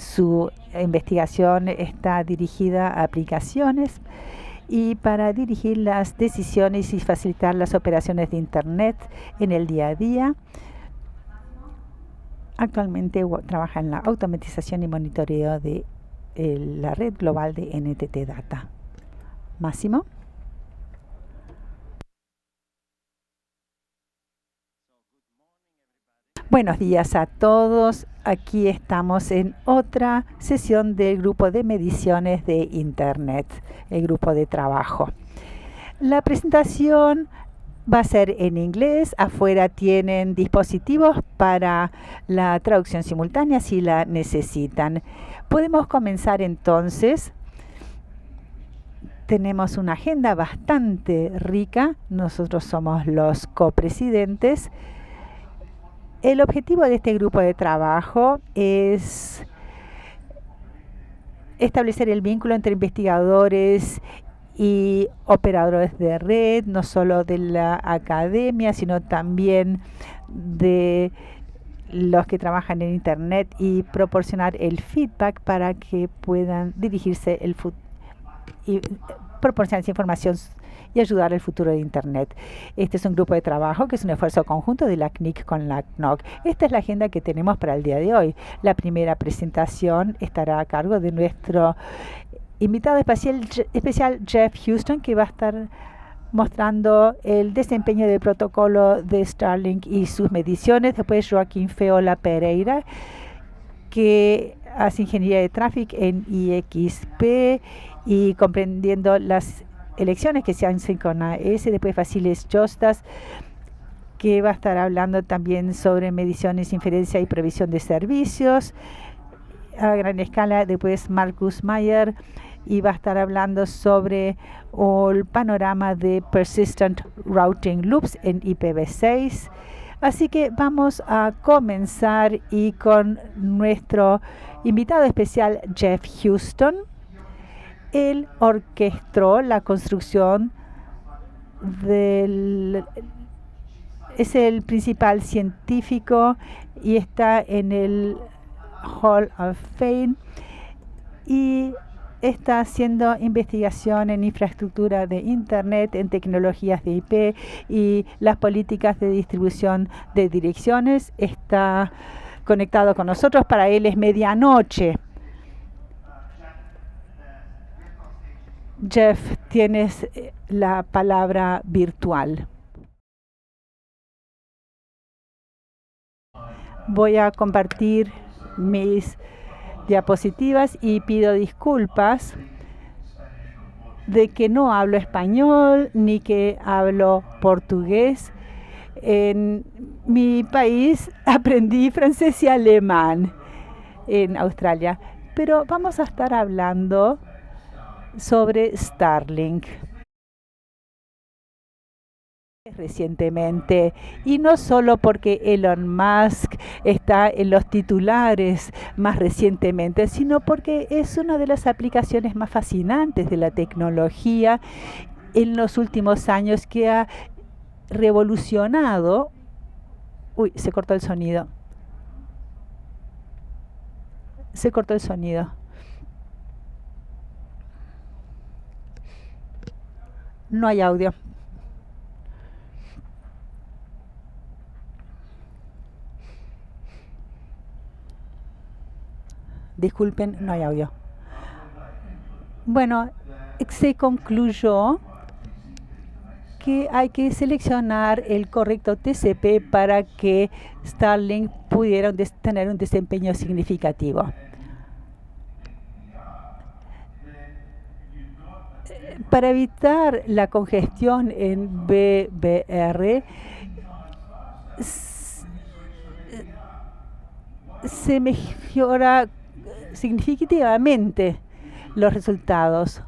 Su investigación está dirigida a aplicaciones y para dirigir las decisiones y facilitar las operaciones de Internet en el día a día. Actualmente trabaja en la automatización y monitoreo de la red global de NTT Data. Máximo. Buenos días a todos. Aquí estamos en otra sesión del grupo de mediciones de Internet, el grupo de trabajo. La presentación va a ser en inglés. Afuera tienen dispositivos para la traducción simultánea si la necesitan. Podemos comenzar entonces. Tenemos una agenda bastante rica. Nosotros somos los copresidentes. El objetivo de este grupo de trabajo es establecer el vínculo entre investigadores y operadores de red, no solo de la academia, sino también de los que trabajan en Internet, y proporcionar el feedback para que puedan dirigirse y proporcionar esa información y ayudar al futuro de Internet. Este es un grupo de trabajo que es un esfuerzo conjunto de la CNIC con la CNOC. Esta es la agenda que tenemos para el día de hoy. La primera presentación estará a cargo de nuestro invitado especial Jeff Houston, que va a estar mostrando el desempeño del protocolo de Starlink y sus mediciones. Después Joaquín Feola Pereira, que hace ingeniería de tráfico en IXP y comprendiendo las elecciones que se hacen con AES. Después Vasilis Jostas, que va a estar hablando también sobre mediciones, inferencia y provisión de servicios a gran escala. Después Marcus Mayer, y va a estar hablando sobre el panorama de Persistent Routing Loops en IPv6. Así que vamos a comenzar y con nuestro invitado especial Jeff Houston. Él orquestó la construcción es el principal científico y está en el Hall of Fame y está haciendo investigación en infraestructura de Internet, en tecnologías de IP y las políticas de distribución de direcciones. Está conectado con nosotros. Para él es medianoche. Jeff, tienes la palabra virtual. Voy a compartir mis diapositivas y pido disculpas de que no hablo español ni que hablo portugués. En mi país aprendí francés y alemán en Australia, pero vamos a estar hablando sobre Starlink recientemente, y no solo porque Elon Musk está en los titulares más recientemente, sino porque es una de las aplicaciones más fascinantes de la tecnología en los últimos años, que ha revolucionado. Uy, se cortó el sonido. Se cortó el sonido. No hay audio. Disculpen, no hay audio. Bueno, se concluyó que hay que seleccionar el correcto TCP para que Starlink pudiera tener un desempeño significativo. Para evitar la congestión en BBR, se mejora significativamente los resultados.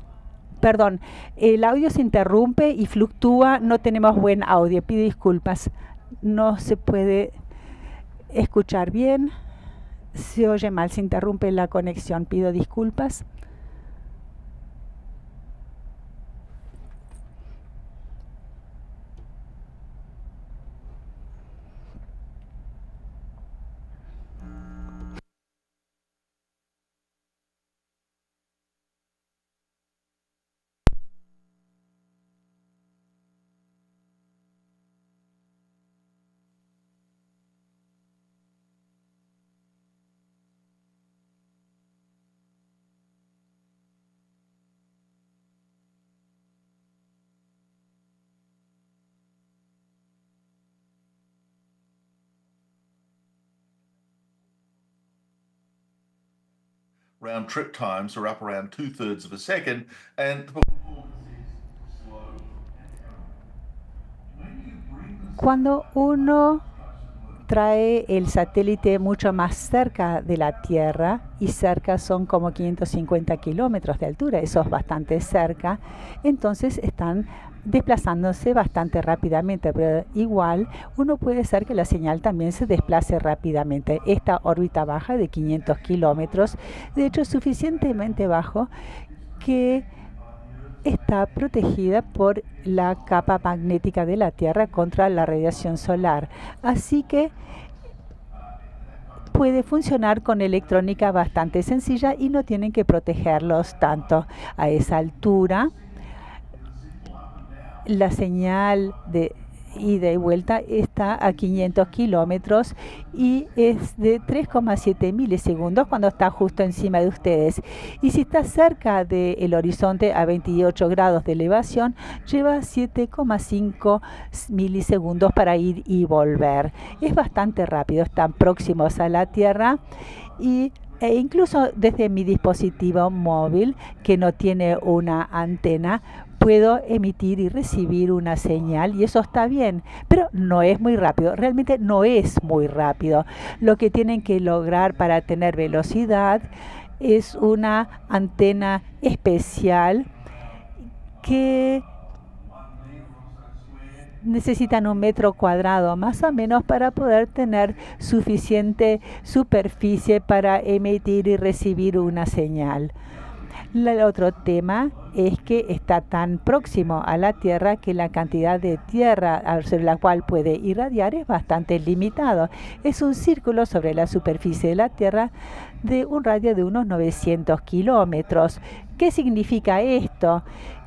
Perdón, el audio se interrumpe y fluctúa, no tenemos buen audio, pido disculpas. No se puede escuchar bien, se oye mal, se interrumpe la conexión, pido disculpas. round trip times are up around 2/3 of a second, and Cuando uno trae el satélite mucho más cerca de la Tierra, y cerca son como 550 kilómetros de altura, eso es bastante cerca, entonces están desplazándose bastante rápidamente, pero igual uno puede hacer que la señal también se desplace rápidamente. Esta órbita baja de 500 kilómetros, de hecho, es suficientemente bajo que está protegida por la capa magnética de la Tierra contra la radiación solar. Así que puede funcionar con electrónica bastante sencilla y no tienen que protegerlos tanto. A esa altura, la señal de ida y vuelta está a 500 kilómetros y es de 3,7 milisegundos cuando está justo encima de ustedes. Y si está cerca del horizonte a 28 grados de elevación, lleva 7,5 milisegundos para ir y volver. Es bastante rápido, están próximos a la Tierra e incluso desde mi dispositivo móvil, que no tiene una antena, puedo emitir y recibir una señal y eso está bien, pero no es muy rápido, realmente no es muy rápido. Lo que tienen que lograr para tener velocidad es una antena especial que necesitan 1 metro cuadrado más o menos para poder tener suficiente superficie para emitir y recibir una señal. El otro tema es que está tan próximo a la Tierra que la cantidad de tierra sobre la cual puede irradiar es bastante limitado. Es un círculo sobre la superficie de la Tierra de un radio de unos 900 kilómetros. ¿Qué significa esto?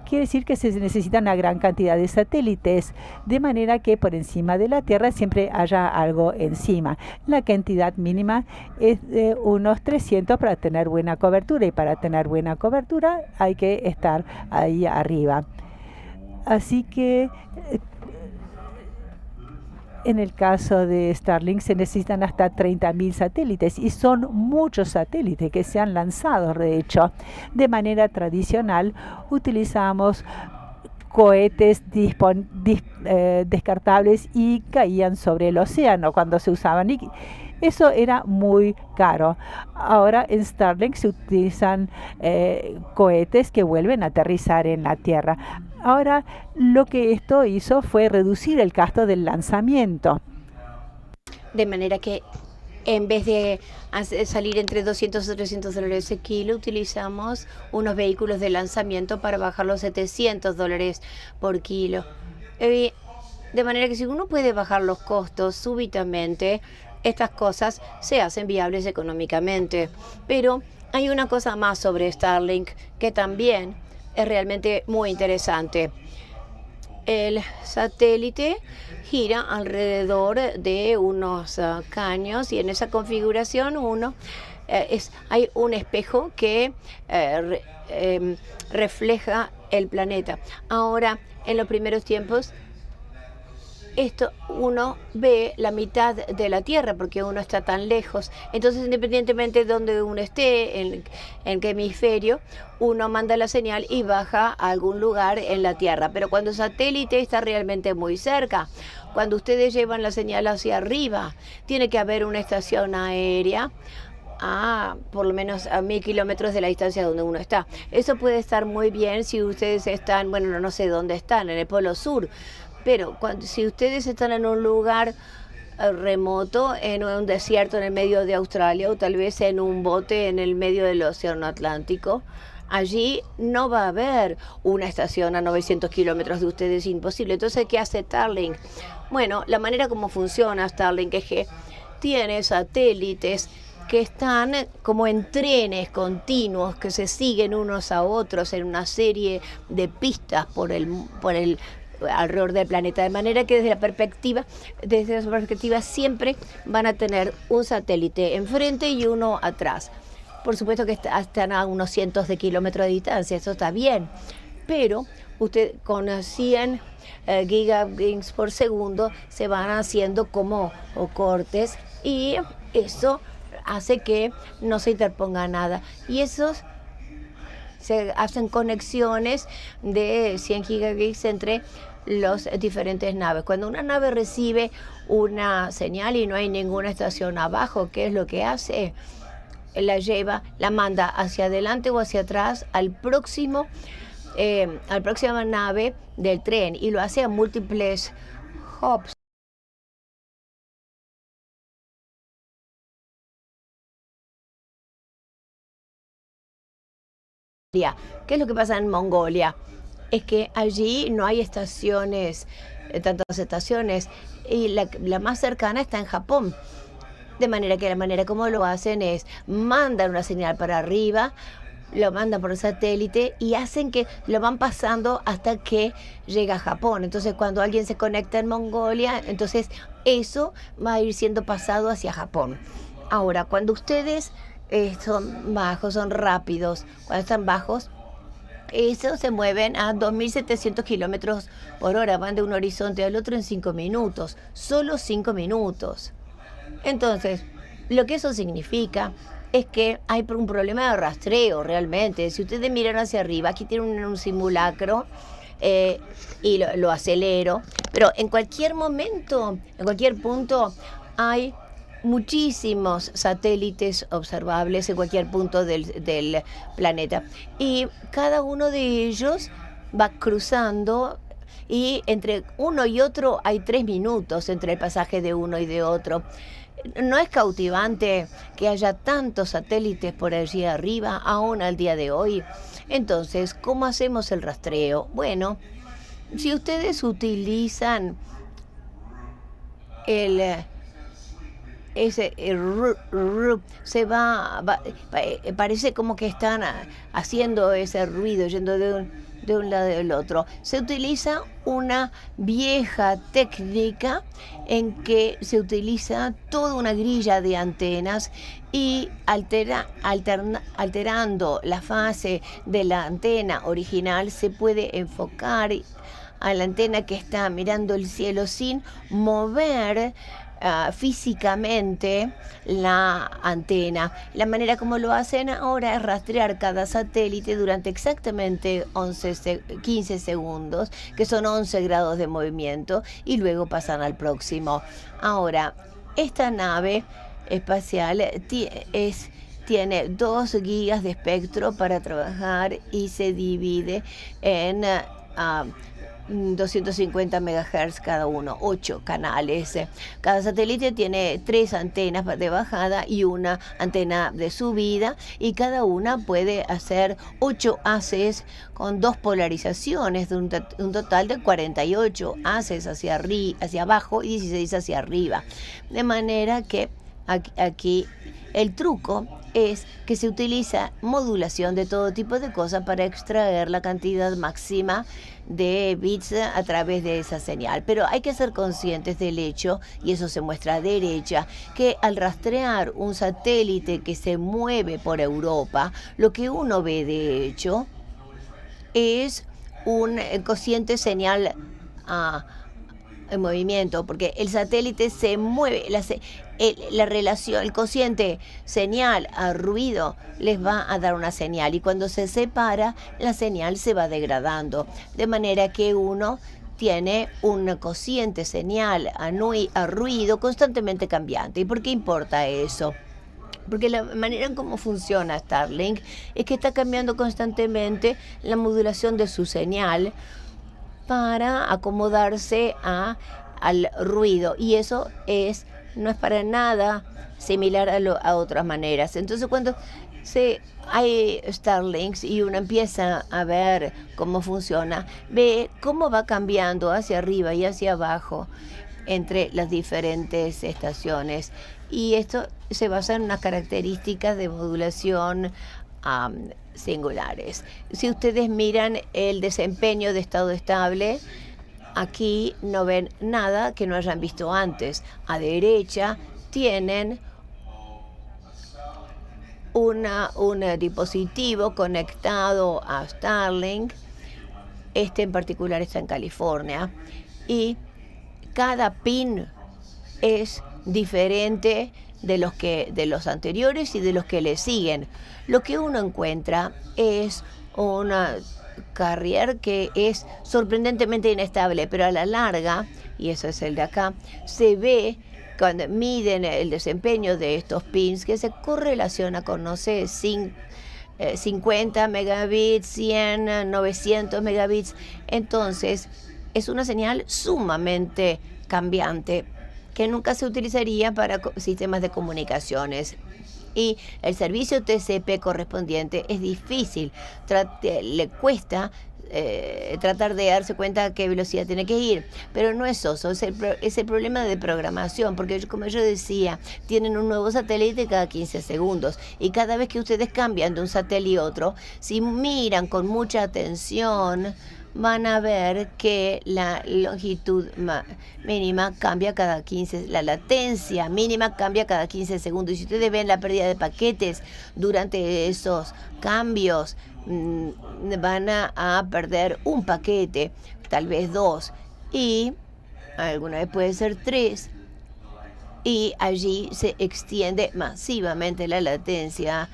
Quiere decir que se necesita una gran cantidad de satélites, de manera que por encima de la Tierra siempre haya algo encima. La cantidad mínima es de unos 300 para tener buena cobertura, y para tener buena cobertura hay que estar ahí arriba. Así que en el caso de Starlink se necesitan hasta 30.000 satélites y son muchos satélites que se han lanzado. De hecho, de manera tradicional utilizamos cohetes descartables y caían sobre el océano cuando se usaban. Y eso era muy caro. Ahora en Starlink se utilizan cohetes que vuelven a aterrizar en la Tierra. Ahora lo que esto hizo fue reducir el gasto del lanzamiento. De manera que en vez de salir entre 200 y 300 dólares el kilo, utilizamos unos vehículos de lanzamiento para bajar los 700 dólares por kilo. De manera que si uno puede bajar los costos súbitamente, estas cosas se hacen viables económicamente. Pero hay una cosa más sobre Starlink que también es realmente muy interesante. El satélite gira alrededor de unos caños y en esa configuración hay un espejo que refleja el planeta. Ahora, en los primeros tiempos, uno ve la mitad de la Tierra porque uno está tan lejos. Entonces, independientemente de donde uno esté, en qué hemisferio, uno manda la señal y baja a algún lugar en la Tierra. Pero cuando el satélite está realmente muy cerca, cuando ustedes llevan la señal hacia arriba, tiene que haber una estación aérea por lo menos a 1.000 kilómetros de la distancia donde uno está. Eso puede estar muy bien si ustedes están, bueno, no sé dónde están, en el Polo Sur. Pero si ustedes están en un lugar remoto, en un desierto en el medio de Australia o tal vez en un bote en el medio del Océano Atlántico, allí no va a haber una estación a 900 kilómetros de ustedes, imposible. Entonces, ¿qué hace Starlink? Bueno, la manera como funciona Starlink es que tiene satélites que están como en trenes continuos que se siguen unos a otros en una serie de pistas por el alrededor del planeta, de manera que desde su perspectiva siempre van a tener un satélite enfrente y uno atrás. Por supuesto que están a unos cientos de kilómetros de distancia, eso está bien, pero usted con 100 gigabits por segundo se van haciendo como cortes y eso hace que no se interponga nada. Y esos se hacen conexiones de 100 gigabits entre los diferentes naves. Cuando una nave recibe una señal y no hay ninguna estación abajo, ¿qué es lo que hace? La lleva, la manda hacia adelante o hacia atrás al próxima nave del tren, y lo hace a múltiples hops. ¿Qué es lo que pasa en Mongolia? Es que allí no hay estaciones, tantas estaciones, y la más cercana está en Japón. De manera que la manera como lo hacen es mandan una señal para arriba, lo mandan por satélite y hacen que lo van pasando hasta que llega a Japón. Entonces, cuando alguien se conecta en Mongolia, entonces eso va a ir siendo pasado hacia Japón. Ahora, cuando ustedes son bajos, son rápidos, cuando están bajos, esos se mueven a 2.700 kilómetros por hora, van de un horizonte al otro en 5 minutos, solo 5 minutos. Entonces, lo que eso significa es que hay un problema de rastreo realmente. Si ustedes miran hacia arriba, aquí tienen un simulacro y lo acelero, pero en cualquier momento, en cualquier punto, hay muchísimos satélites observables en cualquier punto del planeta. Y cada uno de ellos va cruzando, y entre uno y otro hay 3 minutos entre el pasaje de uno y de otro. ¿No es cautivante que haya tantos satélites por allí arriba, aún al día de hoy? Entonces, ¿cómo hacemos el rastreo? Bueno, si ustedes utilizan parece como que están haciendo ese ruido, yendo de un lado al otro. Se utiliza una vieja técnica en que se utiliza toda una grilla de antenas y alterando la fase de la antena original, se puede enfocar a la antena que está mirando el cielo sin mover físicamente la antena. La manera como lo hacen ahora es rastrear cada satélite durante exactamente 15 segundos, que son 11 grados de movimiento, y luego pasan al próximo. Ahora, esta nave espacial tiene 2 gigas de espectro para trabajar y se divide en 250 MHz cada uno, 8 canales. Cada satélite tiene 3 antenas de bajada y una antena de subida, y cada una puede hacer 8 haces con 2 polarizaciones, de un total de 48 haces hacia abajo y 16 hacia arriba. De manera que aquí el truco es que se utiliza modulación de todo tipo de cosas para extraer la cantidad máxima de bits a través de esa señal. Pero hay que ser conscientes del hecho, y eso se muestra a derecha, que al rastrear un satélite que se mueve por Europa, lo que uno ve de hecho es un cociente señal en movimiento, porque el satélite se mueve, la relación, el cociente señal a ruido les va a dar una señal, y cuando se separa, la señal se va degradando, de manera que uno tiene un cociente señal a ruido constantemente cambiante. ¿Y por qué importa eso? Porque la manera en cómo funciona Starlink es que está cambiando constantemente la modulación de su señal para acomodarse al ruido, y eso no es para nada similar a otras maneras. Entonces, cuando hay Starlinks y uno empieza a ver cómo funciona, ve cómo va cambiando hacia arriba y hacia abajo entre las diferentes estaciones, y esto se basa en unas características de modulación singulares. Si ustedes miran el desempeño de estado estable, aquí no ven nada que no hayan visto antes. A derecha tienen un dispositivo conectado a Starlink. Este en particular está en California, y cada pin es diferente de los anteriores y de los que le siguen. Lo que uno encuentra es una carrier que es sorprendentemente inestable, pero a la larga, y eso es el de acá, se ve cuando miden el desempeño de estos pins que se correlaciona con, no sé, 50 megabits, 100, 900 megabits. Entonces, es una señal sumamente cambiante que nunca se utilizaría para sistemas de comunicaciones. Y el servicio TCP correspondiente es difícil, le cuesta tratar de darse cuenta a qué velocidad tiene que ir, pero no es eso, es el problema de programación, porque como yo decía, tienen un nuevo satélite cada 15 segundos y cada vez que ustedes cambian de un satélite a otro, si miran con mucha atención, van a ver que la longitud mínima cambia cada 15, la latencia mínima cambia cada 15 segundos. Y si ustedes ven la pérdida de paquetes durante esos cambios, van a perder un paquete, tal vez 2, y alguna vez puede ser 3. Y allí se extiende masivamente la latencia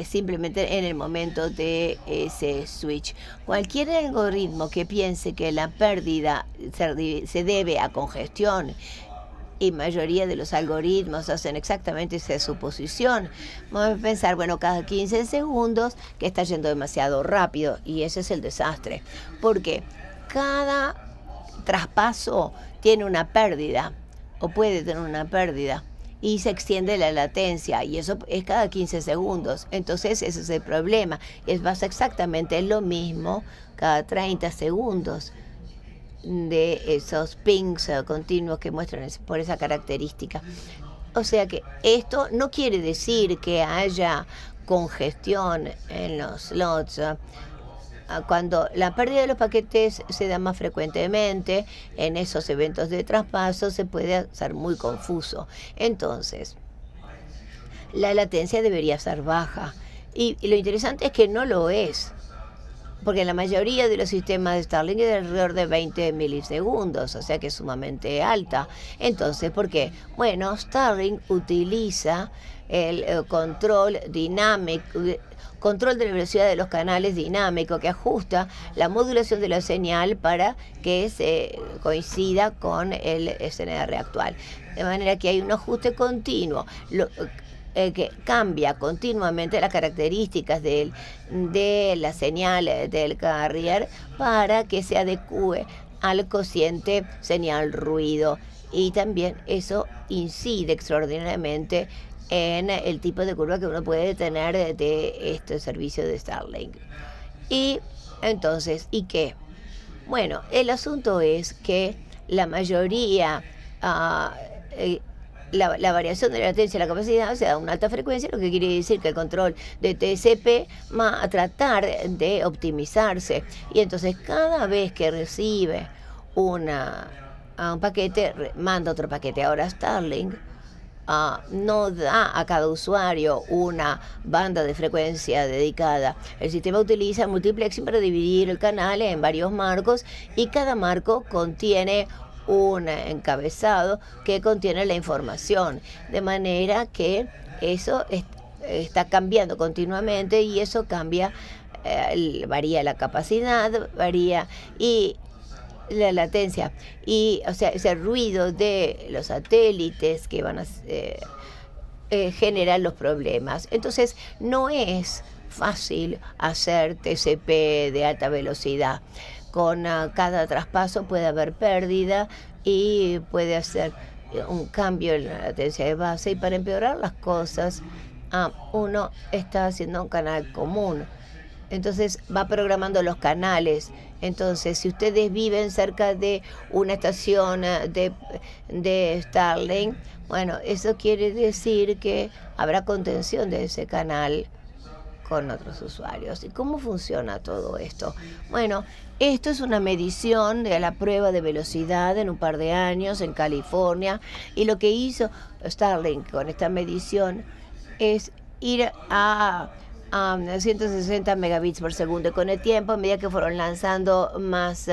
simplemente en el momento de ese switch. Cualquier algoritmo que piense que la pérdida se debe a congestión, y mayoría de los algoritmos hacen exactamente esa suposición, vamos a pensar, bueno, cada 15 segundos que está yendo demasiado rápido, y ese es el desastre, porque cada traspaso tiene una pérdida, o puede tener una pérdida, y se extiende la latencia, y eso es cada 15 segundos. Entonces ese es el problema. Pasa exactamente lo mismo cada 30 segundos de esos pings continuos que muestran por esa característica. O sea que esto no quiere decir que haya congestión en los slots. Cuando la pérdida de los paquetes se da más frecuentemente en esos eventos de traspaso, se puede hacer muy confuso. Entonces, la latencia debería ser baja. Y lo interesante es que no lo es, porque la mayoría de los sistemas de Starlink es de alrededor de 20 milisegundos, o sea que es sumamente alta. Entonces, ¿por qué? Bueno, Starlink utiliza el control dinámico, control de la velocidad de los canales dinámico, que ajusta la modulación de la señal para que se coincida con el SNR actual. De manera que hay un ajuste continuo, que cambia continuamente las características de la señal del carrier para que se adecue al cociente señal-ruido. Y también eso incide extraordinariamente en el tipo de curva que uno puede tener de este servicio de Starlink. Y entonces, ¿y qué? Bueno, el asunto es que la mayoría, la variación de la latencia y la capacidad se da a una alta frecuencia, lo que quiere decir que el control de TCP va a tratar de optimizarse. Y entonces cada vez que recibe un paquete, manda otro paquete. Ahora Starlink no da a cada usuario una banda de frecuencia dedicada. El sistema utiliza multiplexing para dividir el canal en varios marcos, y cada marco contiene un encabezado que contiene la información, de manera que eso está cambiando continuamente, y eso cambia, varía la capacidad, varía y la latencia, y o sea, ese ruido de los satélites que van a generar los problemas. Entonces no es fácil hacer TCP de alta velocidad. Con cada traspaso puede haber pérdida y puede hacer un cambio en la latencia de base, y para empeorar las cosas, uno está haciendo un canal común. Entonces va programando los canales. Entonces, si ustedes viven cerca de una estación de Starlink, bueno, eso quiere decir que habrá contención de ese canal con otros usuarios. ¿Y cómo funciona todo esto? Bueno, esto es una medición de la prueba de velocidad en un par de años en California, y lo que hizo Starlink con esta medición es ir a 160 megabits por segundo, y con el tiempo, a medida que fueron lanzando más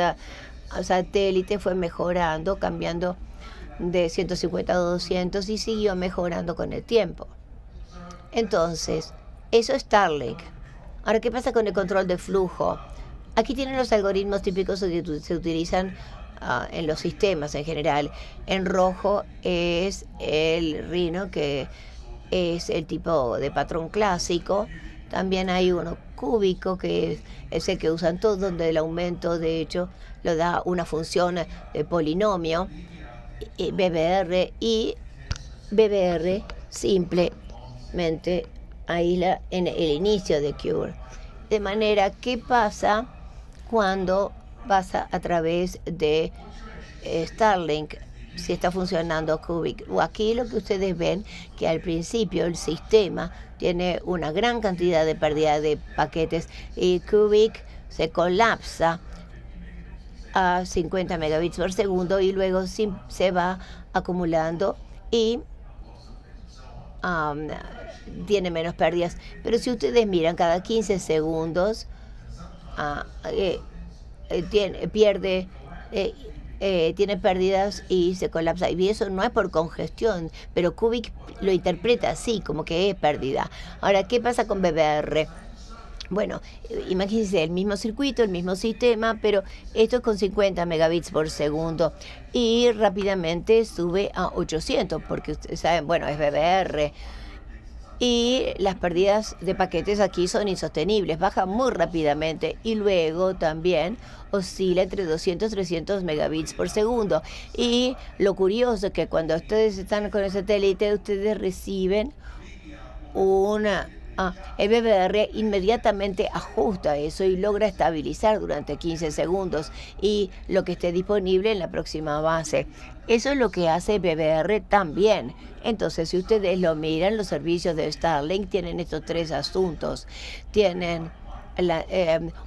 satélites, fue mejorando, cambiando de 150 a 200 y siguió mejorando con el tiempo. Entonces, eso es Starlink. Ahora, ¿qué pasa con el control de flujo? Aquí tienen los algoritmos típicos que se utilizan en los sistemas en general. En rojo es el Rhino, que es el tipo de patrón clásico. También hay uno cúbico, que es el que usan todos, donde el aumento, de hecho, lo da una función de polinomio, BBR, y BBR simplemente aísla en el inicio de Cure. De manera, ¿qué pasa cuando pasa a través de Starlink? Si está funcionando Cubic. Aquí lo que ustedes ven, que al principio el sistema tiene una gran cantidad de pérdida de paquetes y Cubic se colapsa a 50 megabits por segundo y luego se va acumulando y tiene menos pérdidas. Pero si ustedes miran, cada 15 segundos tiene pérdidas y se colapsa. Y eso no es por congestión, pero Cubic lo interpreta así, como que es pérdida. Ahora, ¿qué pasa con BBR? Bueno, imagínense el mismo circuito, el mismo sistema, pero esto es con 50 megabits por segundo y rápidamente sube a 800, porque ustedes saben, bueno, es BBR. Y las pérdidas de paquetes aquí son insostenibles, baja muy rápidamente y luego también oscila entre 200 y 300 megabits por segundo. Y lo curioso es que cuando ustedes están con el satélite, ustedes reciben el BBR inmediatamente ajusta eso y logra estabilizar durante 15 segundos y lo que esté disponible en la próxima base. Eso es lo que hace BBR también. Entonces, si ustedes lo miran, los servicios de Starlink tienen estos tres asuntos. Tienen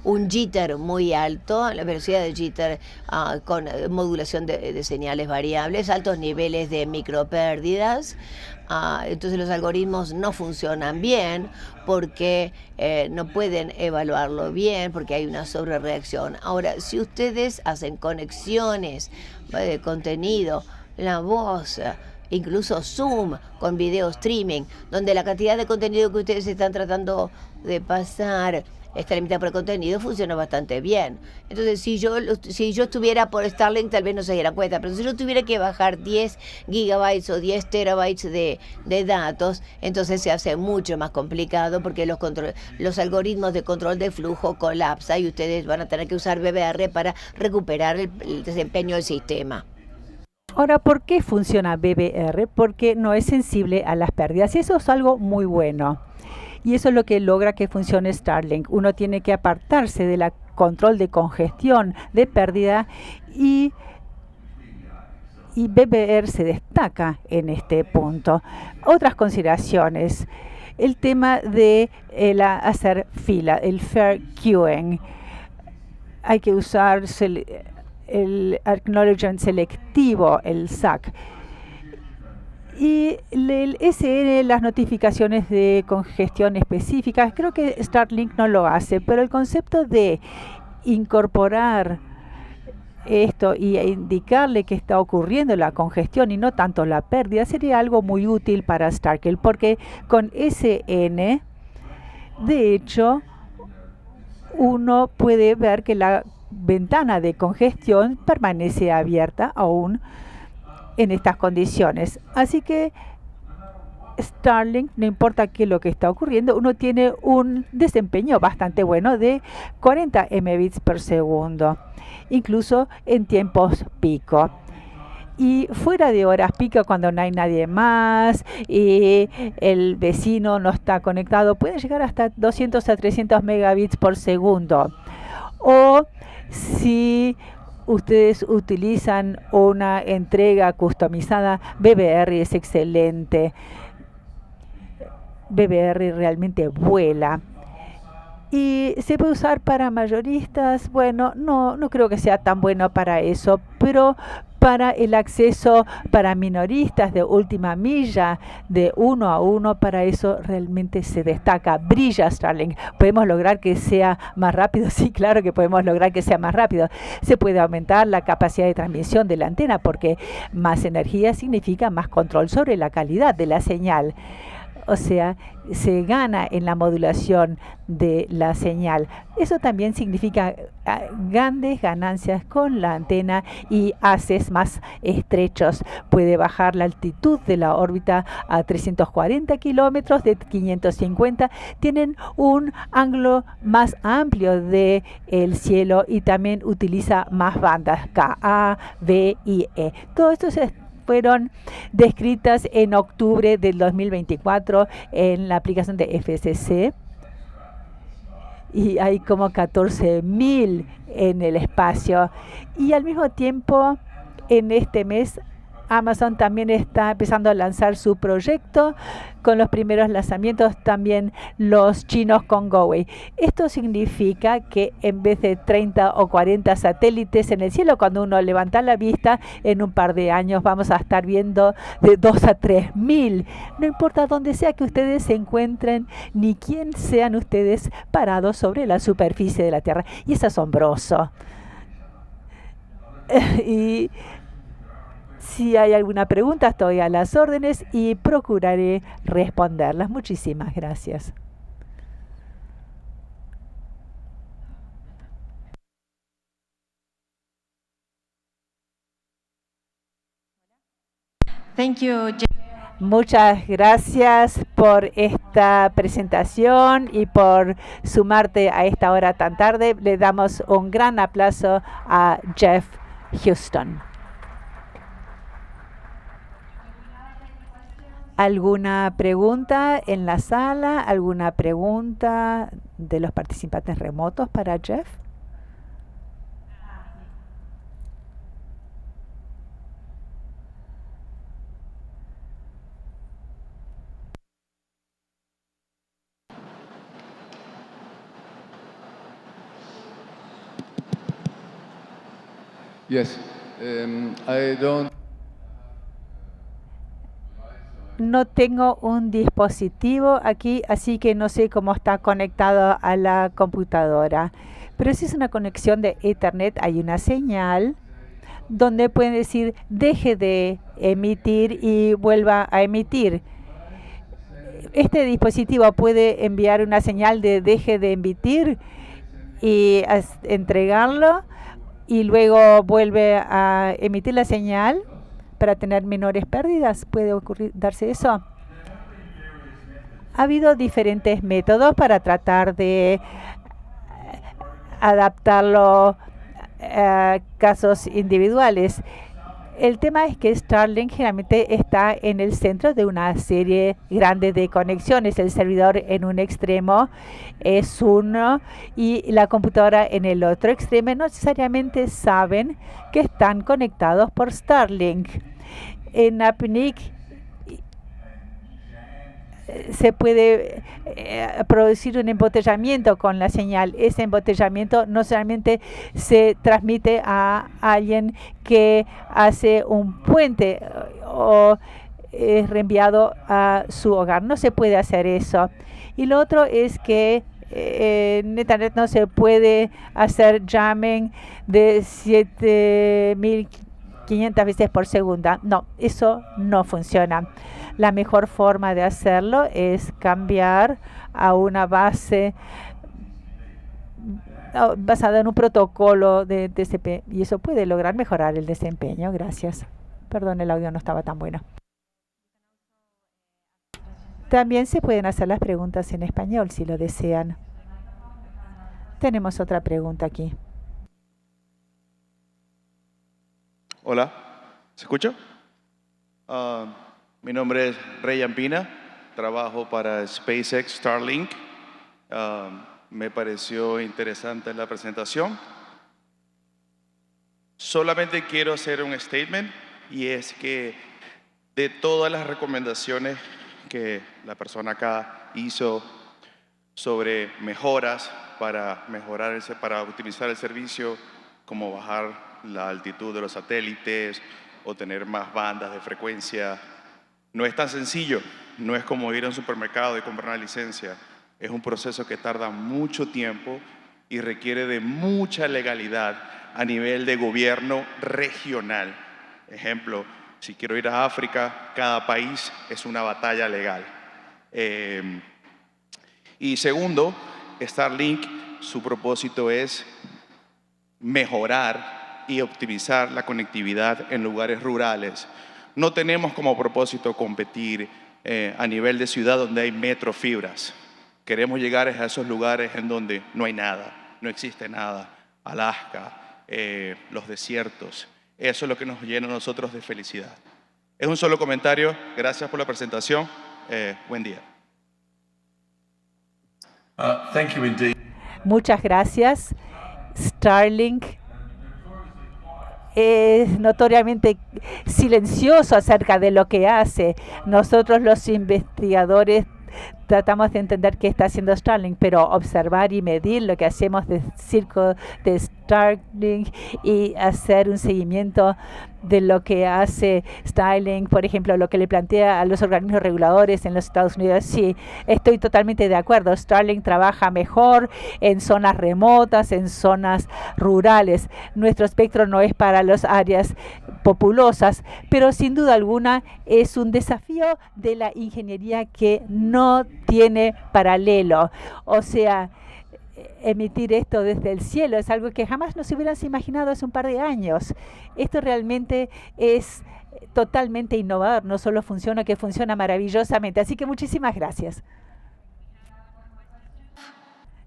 un jitter muy alto, la velocidad de jitter con modulación de señales variables, altos niveles de micropérdidas. Entonces los algoritmos no funcionan bien porque no pueden evaluarlo bien, porque hay una sobrereacción. Ahora, si ustedes hacen conexiones de contenido, la voz, incluso Zoom con video streaming, donde la cantidad de contenido que ustedes están tratando de pasar está limitada por el contenido, funciona bastante bien. Entonces, si yo estuviera por Starlink, tal vez no se diera cuenta, pero si yo tuviera que bajar 10 gigabytes o 10 terabytes de datos, entonces se hace mucho más complicado porque los algoritmos de control de flujo colapsan y ustedes van a tener que usar BBR para recuperar el desempeño del sistema. Ahora, ¿por qué funciona BBR? Porque no es sensible a las pérdidas y eso es algo muy bueno. Y eso es lo que logra que funcione Starlink. Uno tiene que apartarse del control de congestión, de pérdida, y BBR se destaca en este punto. Otras consideraciones. El tema de hacer fila, el fair queuing. Hay que usar el acknowledgement selectivo, el SAC. Y el SN, las notificaciones de congestión específicas, creo que Starlink no lo hace, pero el concepto de incorporar esto y indicarle que está ocurriendo la congestión y no tanto la pérdida sería algo muy útil para Starlink, porque con SN, de hecho, uno puede ver que la ventana de congestión permanece abierta aún en estas condiciones. Así que Starlink, no importa qué es lo que está ocurriendo, uno tiene un desempeño bastante bueno de 40 mbits por segundo, incluso en tiempos pico. Y fuera de horas pico, cuando no hay nadie más y el vecino no está conectado, puede llegar hasta 200 a 300 megabits por segundo. O si ustedes utilizan una entrega customizada, BBR es excelente. BBR realmente vuela. Y se puede usar para mayoristas. Bueno, no creo que sea tan bueno para eso, pero para el acceso para minoristas de última milla, de 1 a 1, para eso realmente se destaca. Brilla Starlink. ¿Podemos lograr que sea más rápido? Sí, claro que podemos lograr que sea más rápido. Se puede aumentar la capacidad de transmisión de la antena porque más energía significa más control sobre la calidad de la señal. O sea, se gana en la modulación de la señal. Eso también significa grandes ganancias con la antena y haces más estrechos. Puede bajar la altitud de la órbita a 340 kilómetros de 550. Tienen un ángulo más amplio del cielo y también utiliza más bandas Ka, B y E. Todo esto fueron descritas en octubre del 2024 en la aplicación de FCC y hay como 14.000 en el espacio. Y al mismo tiempo, en este mes, Amazon también está empezando a lanzar su proyecto con los primeros lanzamientos, también los chinos con Huawei. Esto significa que en vez de 30 o 40 satélites en el cielo, cuando uno levanta la vista, en un par de años vamos a estar viendo de 2 a 3.000. No importa dónde sea que ustedes se encuentren, ni quién sean ustedes parados sobre la superficie de la Tierra. Y es asombroso. Y si hay alguna pregunta, estoy a las órdenes y procuraré responderlas. Muchísimas gracias. Thank you, Muchas gracias por esta presentación y por sumarte a esta hora tan tarde. Le damos un gran aplauso a Jeff Houston. ¿Alguna pregunta en la sala? ¿Alguna pregunta de los participantes remotos para Jeff? Yes, I don't. No tengo un dispositivo aquí, así que no sé cómo está conectado a la computadora. Pero si es una conexión de Ethernet, hay una señal donde pueden decir deje de emitir y vuelva a emitir. Este dispositivo puede enviar una señal de deje de emitir y entregarlo y luego vuelve a emitir la señal para tener menores pérdidas. ¿Puede darse eso? Ha habido diferentes métodos para tratar de adaptarlo a casos individuales. El tema es que Starlink generalmente está en el centro de una serie grande de conexiones. El servidor en un extremo es uno y la computadora en el otro extremo. No necesariamente saben que están conectados por Starlink. En APNIC se puede producir un embotellamiento con la señal. Ese embotellamiento no solamente se transmite a alguien que hace un puente o es reenviado a su hogar. No se puede hacer eso. Y lo otro es que en Internet no se puede hacer jamming de 7.500 veces por segunda. No, eso no funciona. La mejor forma de hacerlo es cambiar a una base basada en un protocolo de TCP y eso puede lograr mejorar el desempeño. Gracias. Perdón, el audio no estaba tan bueno. También se pueden hacer las preguntas en español si lo desean. Tenemos otra pregunta aquí. Hola, ¿se escucha? Mi nombre es Rey Ampina, trabajo para SpaceX Starlink. Me pareció interesante la presentación. Solamente quiero hacer un statement y es que de todas las recomendaciones que la persona acá hizo sobre mejoras para optimizar el servicio, como bajar la altitud de los satélites o tener más bandas de frecuencia. No es tan sencillo, no es como ir a un supermercado y comprar una licencia. Es un proceso que tarda mucho tiempo y requiere de mucha legalidad a nivel de gobierno regional. Ejemplo, si quiero ir a África, cada país es una batalla legal. Y segundo, Starlink, su propósito es mejorar y optimizar la conectividad en lugares rurales. No tenemos como propósito competir a nivel de ciudad donde hay metrofibras. Queremos llegar a esos lugares en donde no hay nada, no existe nada. Alaska, los desiertos. Eso es lo que nos llena a nosotros de felicidad. Es un solo comentario. Gracias por la presentación. Buen día. Thank you indeed. Muchas gracias. Starlink es notoriamente silencioso acerca de lo que hace. Nosotros los investigadores tratamos de entender qué está haciendo Starlink, pero observar y medir lo que hacemos de circo de Starlink y hacer un seguimiento de lo que hace Starlink, por ejemplo, lo que le plantea a los organismos reguladores en los Estados Unidos. Sí, estoy totalmente de acuerdo. Starlink trabaja mejor en zonas remotas, en zonas rurales. Nuestro espectro no es para las áreas populosas, pero sin duda alguna es un desafío de la ingeniería que no tiene paralelo. O sea, emitir esto desde el cielo es algo que jamás nos hubiéramos imaginado hace un par de años. Esto realmente es totalmente innovador. No solo funciona, que funciona maravillosamente. Así que muchísimas gracias.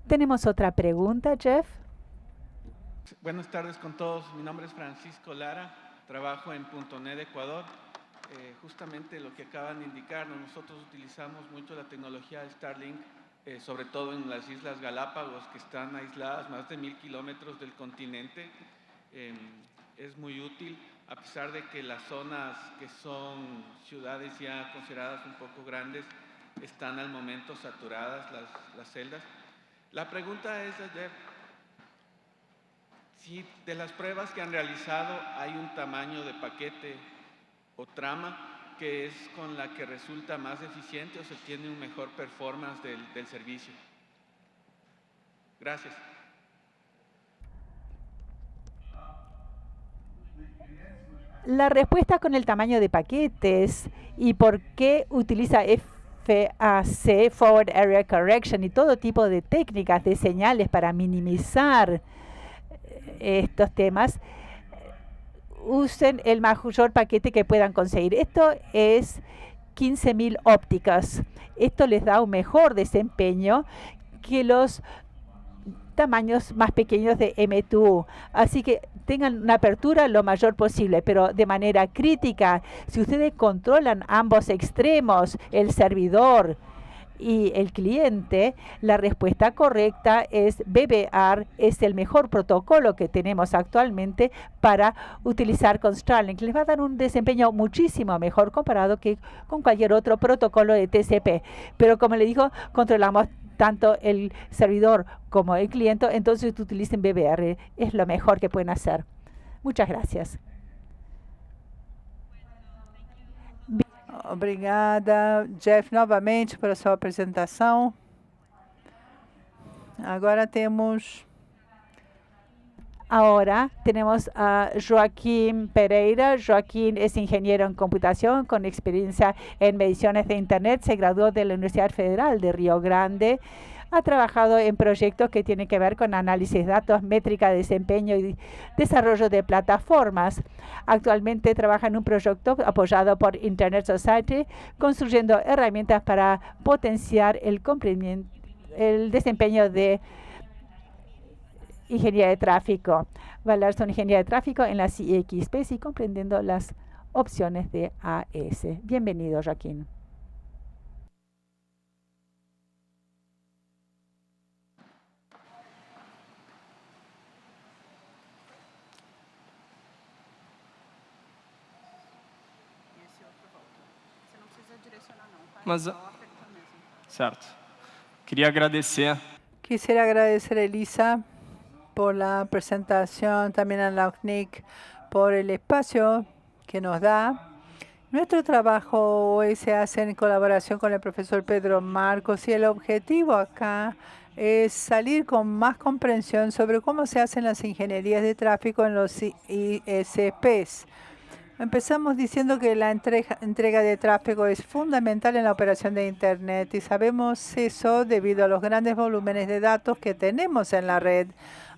¿Tenemos otra pregunta, Jeff? Buenas tardes con todos. Mi nombre es Francisco Lara. Trabajo en .NET Ecuador. Justamente lo que acaban de indicar, nosotros utilizamos mucho la tecnología de Starlink, sobre todo en las Islas Galápagos, que están aisladas más de 1000 kilómetros del continente. Es muy útil, a pesar de que las zonas que son ciudades ya consideradas un poco grandes están al momento saturadas las celdas. La pregunta es, Jeff, si de las pruebas que han realizado hay un tamaño de paquete o trama que es con la que resulta más eficiente o se tiene un mejor performance del servicio. Gracias. La respuesta con el tamaño de paquetes y por qué utiliza FAC, Forward Area Correction, y todo tipo de técnicas de señales para minimizar estos temas. Usen el mayor paquete que puedan conseguir. Esto es 15.000 ópticas. Esto les da un mejor desempeño que los tamaños más pequeños de M2U. Así que tengan una apertura lo mayor posible, pero de manera crítica. Si ustedes controlan ambos extremos, el servidor y el cliente, la respuesta correcta es BBR, es el mejor protocolo que tenemos actualmente para utilizar con Starlink. Les va a dar un desempeño muchísimo mejor comparado que con cualquier otro protocolo de TCP. Pero como le digo, controlamos tanto el servidor como el cliente, entonces utilicen BBR, es lo mejor que pueden hacer. Muchas gracias. Obrigada, Jeff, novamente pela sua apresentação. Ahora tenemos a Joaquín Pereira. Joaquín es ingeniero en computación con experiencia en mediciones de Internet. Se graduó de la Universidad Federal de Río Grande. Ha trabajado en proyectos que tienen que ver con análisis de datos, métrica de desempeño y desarrollo de plataformas. Actualmente trabaja en un proyecto apoyado por Internet Society, construyendo herramientas para potenciar el desempeño de ingeniería de tráfico. Valorarse en ingeniería de tráfico en la CXP y comprendiendo las opciones de AS. Bienvenido, Joaquín. Mas, certo. Queria agradecer. Quisiera agradecer a Elisa por la presentación, también a la UCNIC por el espacio que nos da. Nuestro trabajo hoy se hace en colaboración con el profesor Pedro Marcos y el objetivo acá es salir con más comprensión sobre cómo se hacen las ingenierías de tráfico en los ISPs. Empezamos diciendo que la entrega de tráfico es fundamental en la operación de Internet y sabemos eso debido a los grandes volúmenes de datos que tenemos en la red,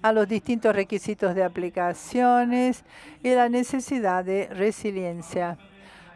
a los distintos requisitos de aplicaciones y la necesidad de resiliencia.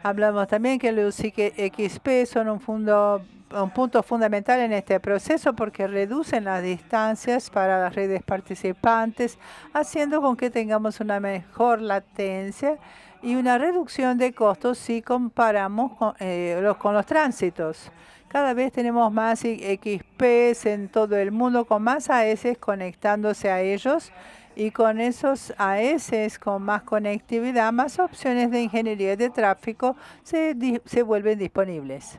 Hablamos también que los XP son un punto fundamental en este proceso porque reducen las distancias para las redes participantes, haciendo con que tengamos una mejor latencia y una reducción de costos si comparamos con los tránsitos. Cada vez tenemos más XPs en todo el mundo con más AS conectándose a ellos y con esos AS con más conectividad, más opciones de ingeniería de tráfico se vuelven disponibles.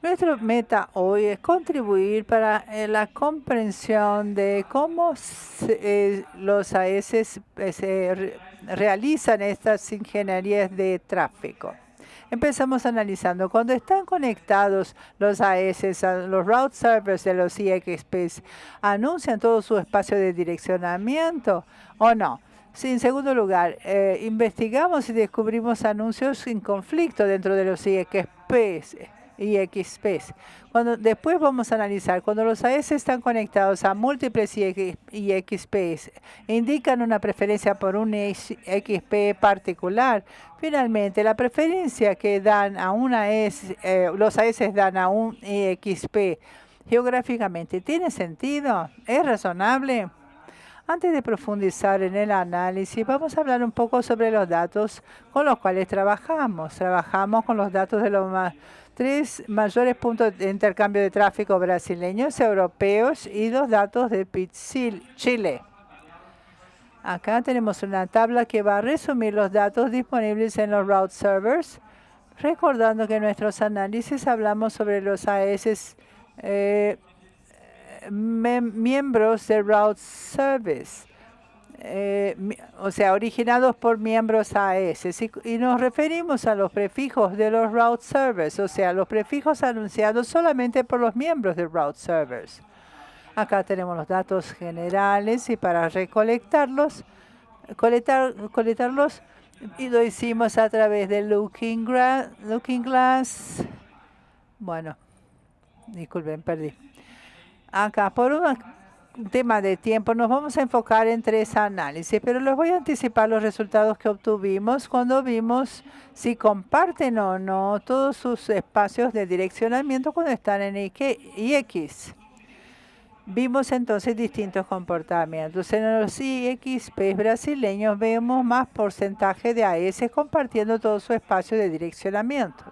Nuestra meta hoy es contribuir para la comprensión de cómo los AS realizan estas ingenierías de tráfico. Empezamos analizando cuando están conectados los AS a los route servers de los IXPs, ¿anuncian todo su espacio de direccionamiento o no? Sí, en segundo lugar, investigamos y descubrimos anuncios en conflicto dentro de los IXPs. Después vamos a analizar cuando los AS están conectados a múltiples IXPs, indican una preferencia por un XP particular. Finalmente, la preferencia que dan a los AS dan a un IXP geográficamente, ¿tiene sentido? ¿Es razonable? Antes de profundizar en el análisis, vamos a hablar un poco sobre los datos con los cuales trabajamos. Trabajamos con los datos de los tres mayores puntos de intercambio de tráfico brasileños, europeos y los datos de Chile. Acá tenemos una tabla que va a resumir los datos disponibles en los route servers, recordando que en nuestros análisis hablamos sobre los AS miembros de route service, o sea, originados por miembros AS, y nos referimos a los prefijos de los route servers, o sea, los prefijos anunciados solamente por los miembros de route servers. Acá tenemos los datos generales y para coletarlos y lo hicimos a través de Looking Glass. Bueno, disculpen, perdí. Acá, por un tema de tiempo, nos vamos a enfocar en tres análisis, pero les voy a anticipar los resultados que obtuvimos cuando vimos si comparten o no todos sus espacios de direccionamiento cuando están en IX. Vimos entonces distintos comportamientos. En los IXPs brasileños vemos más porcentaje de AS compartiendo todo su espacio de direccionamiento.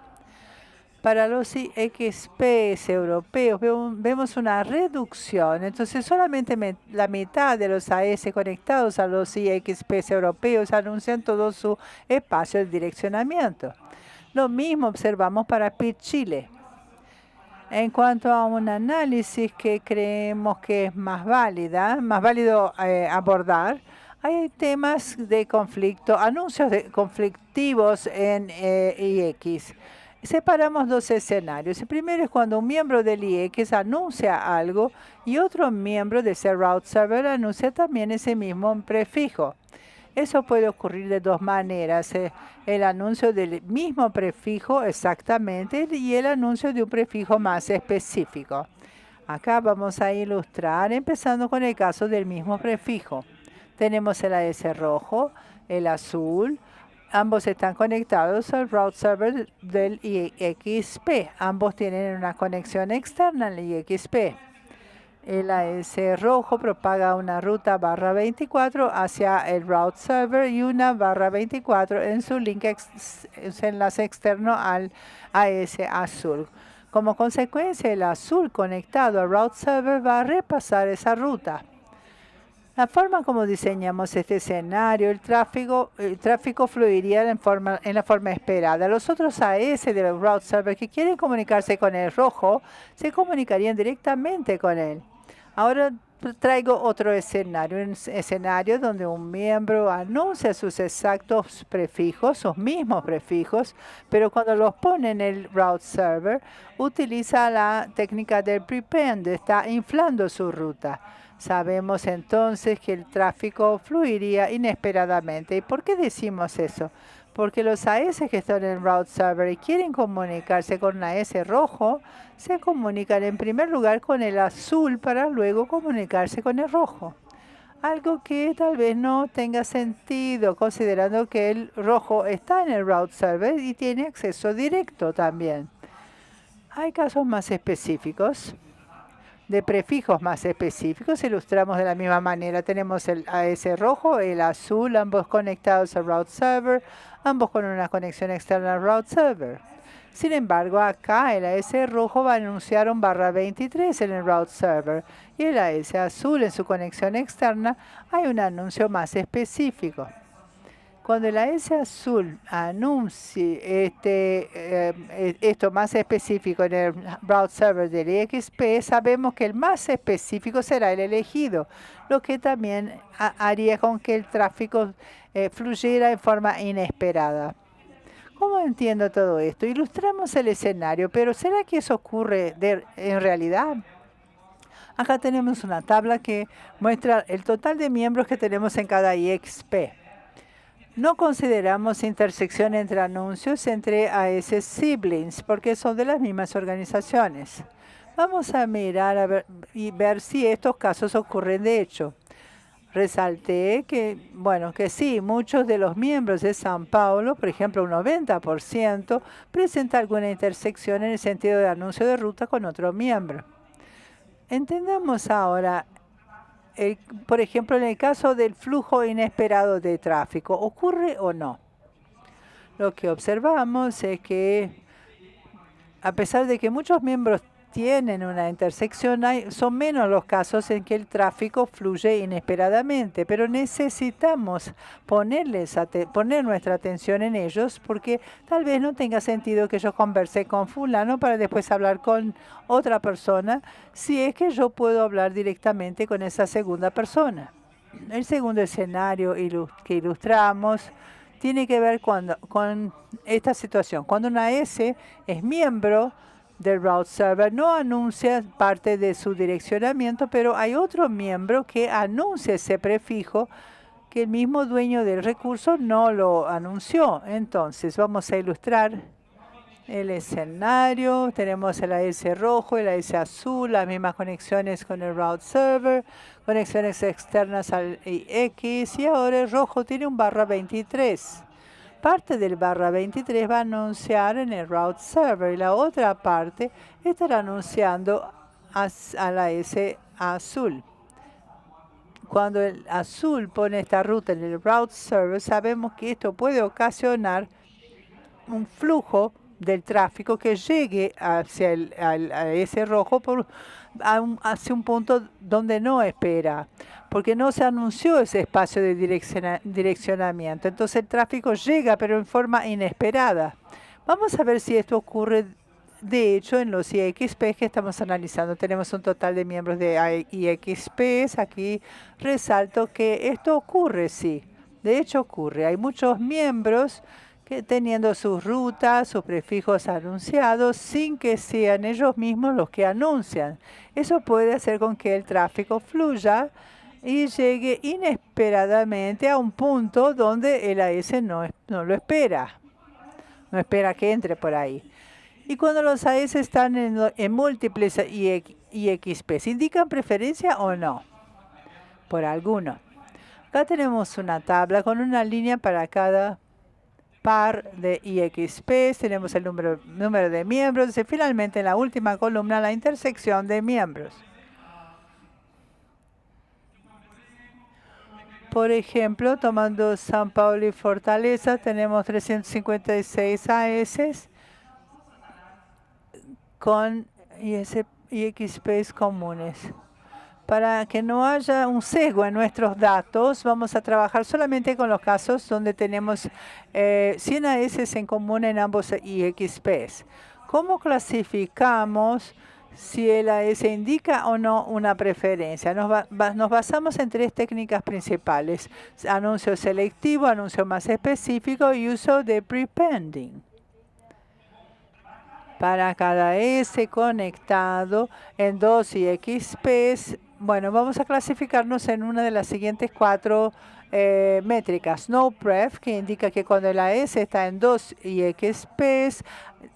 Para los IXPs europeos vemos una reducción, entonces solamente la mitad de los AS conectados a los IXPs europeos anuncian todo su espacio de direccionamiento. Lo mismo observamos para Chile. En cuanto a un análisis que creemos que es más válido abordar, hay temas de conflicto, anuncios conflictivos en IX. Separamos dos escenarios. El primero es cuando un miembro del IX anuncia algo y otro miembro de ese route server anuncia también ese mismo prefijo. Eso puede ocurrir de dos maneras. El anuncio del mismo prefijo exactamente y el anuncio de un prefijo más específico. Acá vamos a ilustrar empezando con el caso del mismo prefijo. Tenemos el AS rojo, el azul. Ambos están conectados al route server del IXP. Ambos tienen una conexión externa al IXP. El AS rojo propaga una ruta /24 hacia el route server y una /24 en su enlace externo al AS azul. Como consecuencia, el azul conectado al route server va a repasar esa ruta. La forma como diseñamos este escenario, el tráfico fluiría en la forma esperada. Los otros AS del route server que quieren comunicarse con el rojo se comunicarían directamente con él. Ahora traigo otro escenario, un escenario donde un miembro anuncia sus exactos prefijos, sus mismos prefijos, pero cuando los pone en el route server, utiliza la técnica del prepend, está inflando su ruta. Sabemos entonces que el tráfico fluiría inesperadamente. ¿Y por qué decimos eso? Porque los AS que están en el route server y quieren comunicarse con un AS rojo, se comunican en primer lugar con el azul para luego comunicarse con el rojo. Algo que tal vez no tenga sentido, considerando que el rojo está en el route server y tiene acceso directo también. Hay casos más específicos, de prefijos más específicos, ilustramos de la misma manera. Tenemos el AS rojo, el azul, ambos conectados al route server, ambos con una conexión externa al route server. Sin embargo, acá el AS rojo va a anunciar un /23 en el route server y el AS azul en su conexión externa hay un anuncio más específico. Cuando el AS azul anuncie esto más específico en el route server del IXP, sabemos que el más específico será el elegido, lo que también haría con que el tráfico fluyera en forma inesperada. ¿Cómo entiendo todo esto? Ilustramos el escenario, pero ¿será que eso ocurre en realidad? Acá tenemos una tabla que muestra el total de miembros que tenemos en cada IXP. No consideramos intersección entre anuncios entre AS siblings porque son de las mismas organizaciones. Vamos a mirar y ver si estos casos ocurren de hecho. Resalté que sí, muchos de los miembros de São Paulo, por ejemplo un 90%, presenta alguna intersección en el sentido de anuncio de ruta con otro miembro. Entendamos ahora. Por ejemplo, en el caso del flujo inesperado de tráfico, ¿ocurre o no? Lo que observamos es que, a pesar de que muchos miembros tienen una intersección, son menos los casos en que el tráfico fluye inesperadamente, pero necesitamos poner nuestra atención en ellos porque tal vez no tenga sentido que yo converse con fulano para después hablar con otra persona si es que yo puedo hablar directamente con esa segunda persona. El segundo escenario que ilustramos tiene que ver con esta situación. Cuando una AS es miembro del route server, no anuncia parte de su direccionamiento, pero hay otro miembro que anuncia ese prefijo que el mismo dueño del recurso no lo anunció. Entonces, vamos a ilustrar el escenario. Tenemos el AS rojo, el AS azul, las mismas conexiones con el route server, conexiones externas al IX, y ahora el rojo tiene un /23. Parte del /23 va a anunciar en el route server y la otra parte estará anunciando a la AS azul. Cuando el azul pone esta ruta en el route server, sabemos que esto puede ocasionar un flujo del tráfico que llegue hacia ese rojo hacia un punto donde no espera, porque no se anunció ese espacio de direccionamiento. Entonces el tráfico llega, pero en forma inesperada. Vamos a ver si esto ocurre de hecho en los IXPs que estamos analizando. Tenemos un total de miembros de IXPs. Aquí resalto que esto ocurre, sí. De hecho ocurre. Hay muchos miembros que teniendo sus rutas, sus prefijos anunciados, sin que sean ellos mismos los que anuncian. Eso puede hacer con que el tráfico fluya y llegue inesperadamente a un punto donde el AS no lo espera. No espera que entre por ahí. Y cuando los AS están en múltiples IXPs, ¿indican preferencia o no? Por alguno. Acá tenemos una tabla con una línea para cada par de IXPs, tenemos el número de miembros y finalmente en la última columna la intersección de miembros. Por ejemplo, tomando São Paulo y Fortaleza, tenemos 356 AS con IXPs comunes. Para que no haya un sesgo en nuestros datos, vamos a trabajar solamente con los casos donde tenemos 100 AS en común en ambos IXPs. ¿Cómo clasificamos si el AS indica o no una preferencia. Nos basamos en 3 técnicas principales: anuncio selectivo, anuncio más específico y uso de prepending. Para cada S conectado en 2 y XPs, bueno, vamos a clasificarnos en una de las siguientes 4 métricas. NoPref, que indica que cuando la S está en 2 y XPs,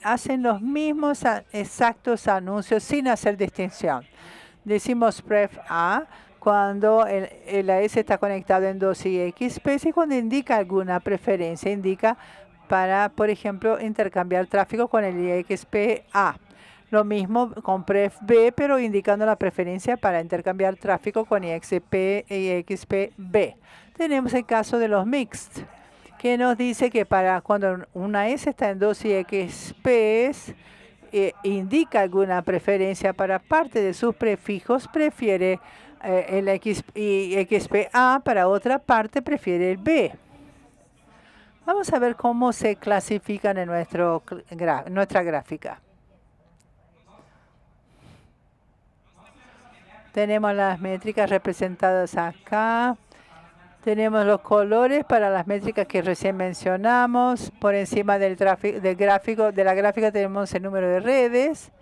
hacen los mismos exactos anuncios sin hacer distinción. Decimos Pref A cuando el AS está conectado en 2 y XPs, y cuando indica alguna preferencia, indica para, por ejemplo, intercambiar tráfico con el IXP-A. Lo mismo con Pref B, pero indicando la preferencia para intercambiar tráfico con IXP y IXP-B. Tenemos el caso de los mixed, que nos dice que para cuando una S está en 2 IXPs, indica alguna preferencia para parte de sus prefijos, prefiere el IXP-A, para otra parte prefiere el B. Vamos a ver cómo se clasifican en nuestra gráfica. Tenemos las métricas representadas acá. Tenemos los colores para las métricas que recién mencionamos. Por encima de la gráfica tenemos el número de redes.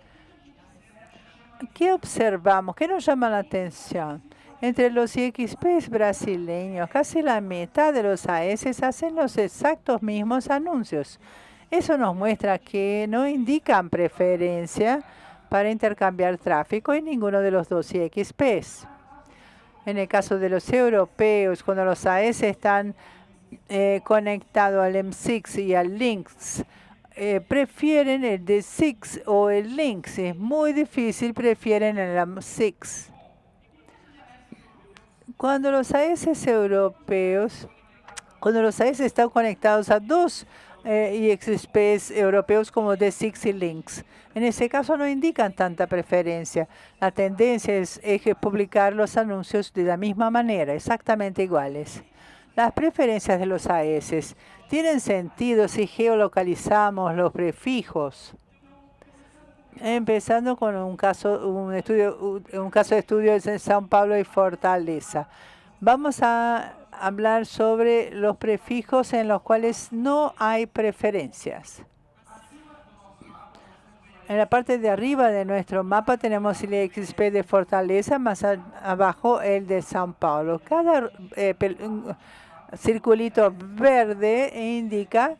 ¿Qué observamos? ¿Qué nos llama la atención? Entre los IXPs brasileños, casi la mitad de los AS hacen los exactos mismos anuncios. Eso nos muestra que no indican preferencia para intercambiar tráfico en ninguno de los 2 IXPs. En el caso de los europeos, cuando los AS están conectados al M6 y al Lynx, prefieren el D6 o el Lynx. Es muy difícil, prefieren el M6. Cuando los AS europeos, cuando los AS están conectados a 2 IXPs europeos como D6 y Lynx, en ese caso no indican tanta preferencia. La tendencia es publicar los anuncios de la misma manera, exactamente iguales. Las preferencias de los AS tienen sentido si geolocalizamos los prefijos. Empezando con un caso de estudio en São Paulo y Fortaleza. Vamos a hablar sobre los prefijos en los cuales no hay preferencias. En la parte de arriba de nuestro mapa tenemos el IXP de Fortaleza, más abajo el de São Paulo. Cada circulito verde indica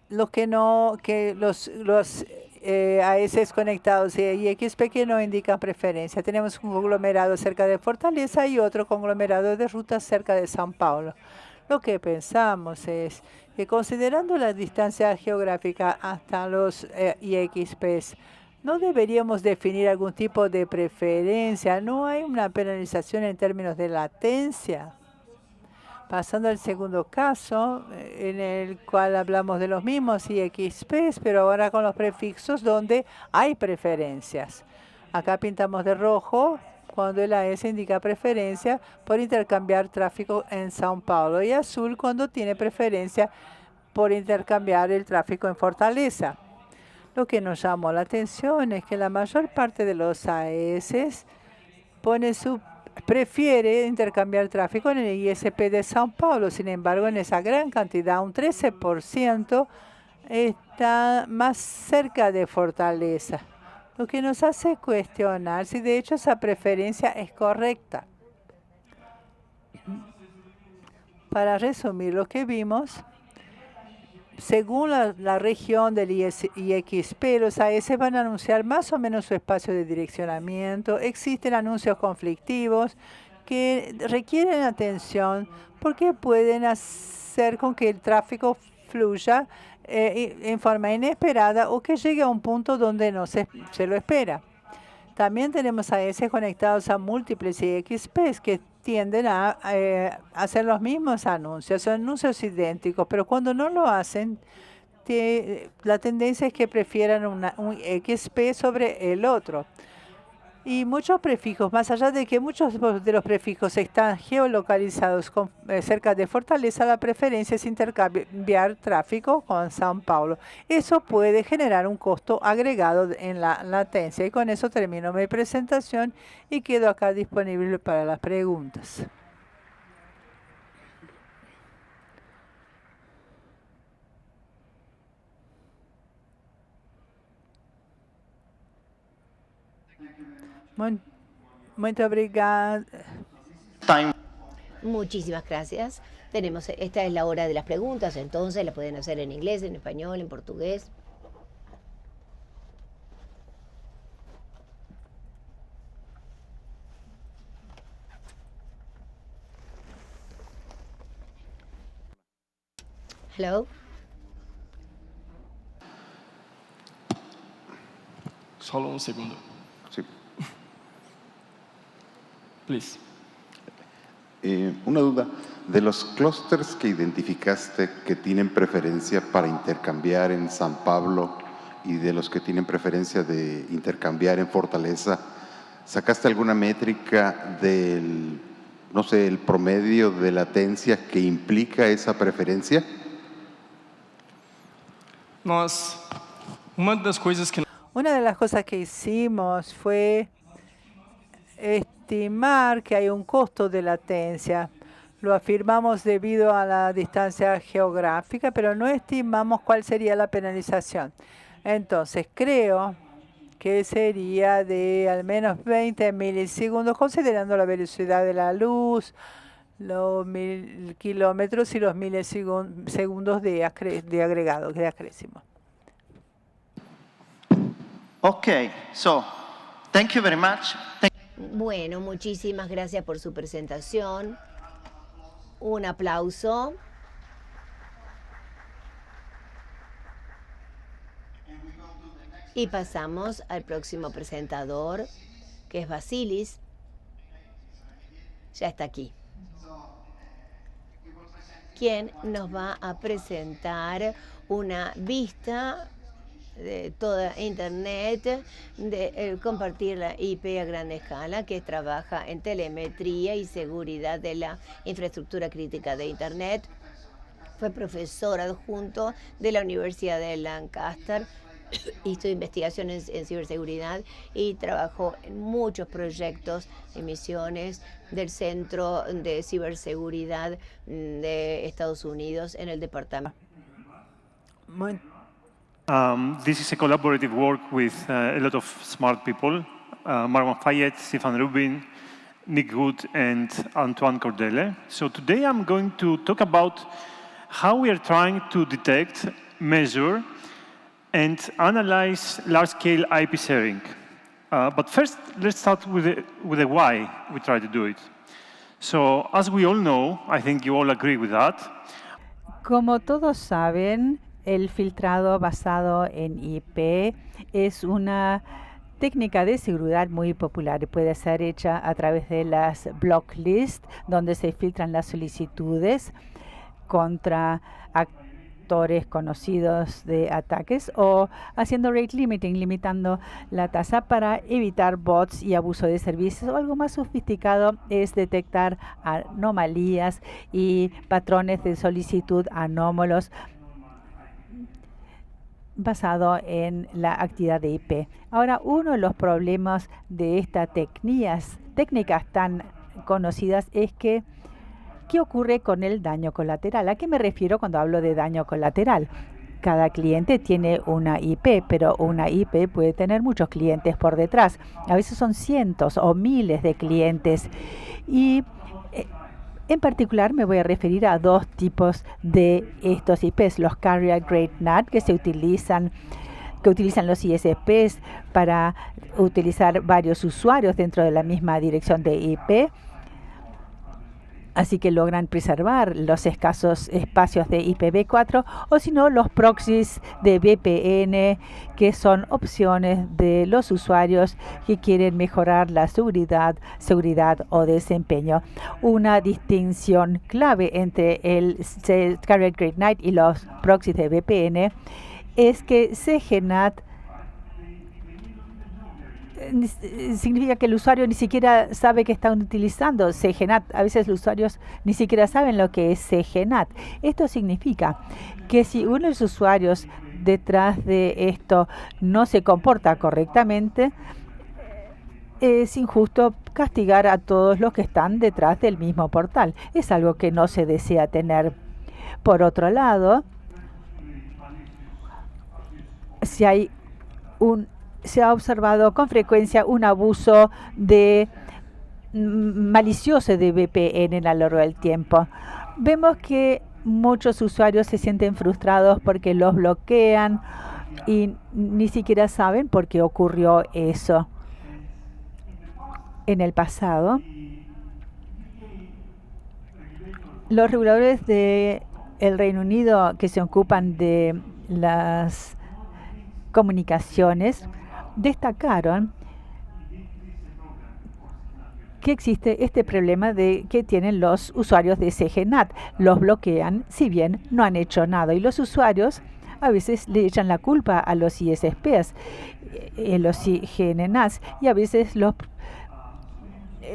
los AS conectados y IXP que no indican preferencia. Tenemos un conglomerado cerca de Fortaleza y otro conglomerado de rutas cerca de São Paulo. Lo que pensamos es que, considerando la distancia geográfica hasta los IXPs, no deberíamos definir algún tipo de preferencia. No hay una penalización en términos de latencia. Pasando al segundo caso, en el cual hablamos de los mismos IXPs, pero ahora con los prefijos donde hay preferencias. Acá pintamos de rojo cuando el AS indica preferencia por intercambiar tráfico en São Paulo, y azul cuando tiene preferencia por intercambiar el tráfico en Fortaleza. Lo que nos llamó la atención es que la mayor parte de los AS prefiere intercambiar tráfico en el ISP de São Paulo. Sin embargo, en esa gran cantidad, un 13% está más cerca de Fortaleza, lo que nos hace cuestionar si de hecho esa preferencia es correcta. Para resumir lo que vimos, según la región del IXP, los AS van a anunciar más o menos su espacio de direccionamiento. Existen anuncios conflictivos que requieren atención porque pueden hacer con que el tráfico fluya en forma inesperada o que llegue a un punto donde no se lo espera. También tenemos AS conectados a múltiples IXPs que tienden a hacer los mismos anuncios, son anuncios idénticos, pero cuando no lo hacen, la tendencia es que prefieran un XP sobre el otro. Y muchos prefijos, más allá de que muchos de los prefijos están geolocalizados cerca de Fortaleza, la preferencia es intercambiar tráfico con São Paulo. Eso puede generar un costo agregado en la latencia. Y con eso termino mi presentación y quedo acá disponible para las preguntas. Muito obrigada. Muchísimas gracias. Esta es la hora de las preguntas, entonces la pueden hacer en inglés, en español, en portugués. Hello. Solo un segundo. Sí. Please. Una duda. De los clústeres que identificaste que tienen preferencia para intercambiar en San Pablo y de los que tienen preferencia de intercambiar en Fortaleza, ¿sacaste alguna métrica del, no sé, el promedio de latencia que implica esa preferencia? Una de las cosas que hicimos fue estimar que hay un costo de latencia. Lo afirmamos debido a la distancia geográfica, pero no estimamos cuál sería la penalización. Entonces, creo que sería de al menos 20 milisegundos, considerando la velocidad de la luz, los 1000 kilómetros y los milisegundos de agregado, de acréscimo. Okay, so thank you very much. Bueno, muchísimas gracias por su presentación. Un aplauso. Y pasamos al próximo presentador, que es Vasilis. Ya está aquí. Quien nos va a presentar una vista de toda Internet, de compartir la IP a gran escala, que trabaja en telemetría y seguridad de la infraestructura crítica de Internet. Fue profesor adjunto de la Universidad de Lancaster, hizo investigaciones en ciberseguridad y trabajó en muchos proyectos y misiones del Centro de Ciberseguridad de Estados Unidos en el departamento. This is a collaborative work with a lot of smart people, Marwan Fayed, Stefan Rubin, Nick Good, and Antoine Cordele. So today I'm going to talk about how we are trying to detect, measure, and analyze large-scale IP sharing. But first, let's start with the why we try to do it. So as we all know, I think you all agree with that. Como todos saben, el filtrado basado en IP es una técnica de seguridad muy popular. Puede ser hecha a través de las block lists, donde se filtran las solicitudes contra actores conocidos de ataques, o haciendo rate limiting, limitando la tasa para evitar bots y abuso de servicios. O algo más sofisticado es detectar anomalías y patrones de solicitud anómalos basado en la actividad de IP. Ahora, uno de los problemas de estas técnicas tan conocidas es que ¿qué ocurre con el daño colateral? ¿A qué me refiero cuando hablo de daño colateral? Cada cliente tiene una IP, pero una IP puede tener muchos clientes por detrás. A veces son cientos o miles de clientes. Y en particular me voy a referir a dos tipos de estos IPs, los Carrier Grade NAT, que utilizan los ISPs para utilizar varios usuarios dentro de la misma dirección de IP. Así que logran preservar los escasos espacios de IPv4, o si no, los proxies de VPN, que son opciones de los usuarios que quieren mejorar la seguridad o desempeño. Una distinción clave entre el Carrier Grade NAT y los proxies de VPN es que CGNAT significa que el usuario ni siquiera sabe que están utilizando CGNAT. A veces los usuarios ni siquiera saben lo que es CGNAT. Esto significa que si uno de los usuarios detrás de esto no se comporta correctamente, es injusto castigar a todos los que están detrás del mismo portal. Es algo que no se desea tener. Por otro lado, se ha observado con frecuencia un abuso malicioso de VPN a lo largo del tiempo. Vemos que muchos usuarios se sienten frustrados porque los bloquean y ni siquiera saben por qué ocurrió eso. En el pasado, los reguladores del Reino Unido que se ocupan de las comunicaciones destacaron que existe este problema de que tienen los usuarios de CGNAT. Los bloquean, si bien no han hecho nada, y los usuarios a veces le echan la culpa a los ISPs, los CGNATs, y a veces los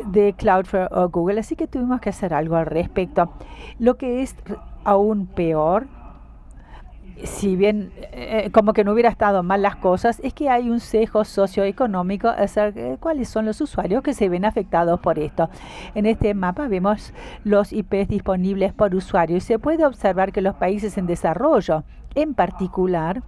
de Cloudflare o Google, así que tuvimos que hacer algo al respecto. Lo que es aún peor, si bien como que no hubiera estado mal las cosas, es que hay un sesgo socioeconómico acerca de cuáles son los usuarios que se ven afectados por esto. En este mapa vemos los IPs disponibles por usuario y se puede observar que los países en desarrollo, en particular,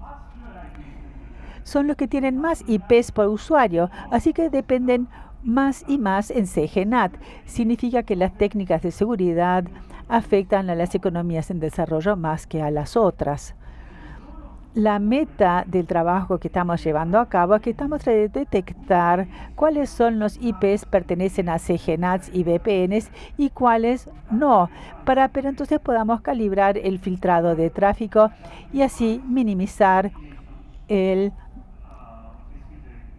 son los que tienen más IPs por usuario, así que dependen más y más en CGNAT. Significa que las técnicas de seguridad afectan a las economías en desarrollo más que a las otras. La meta del trabajo que estamos llevando a cabo es que estamos tratando de detectar cuáles son los IPs que pertenecen a CGNATs y VPNs y cuáles no, pero entonces podamos calibrar el filtrado de tráfico y así minimizar el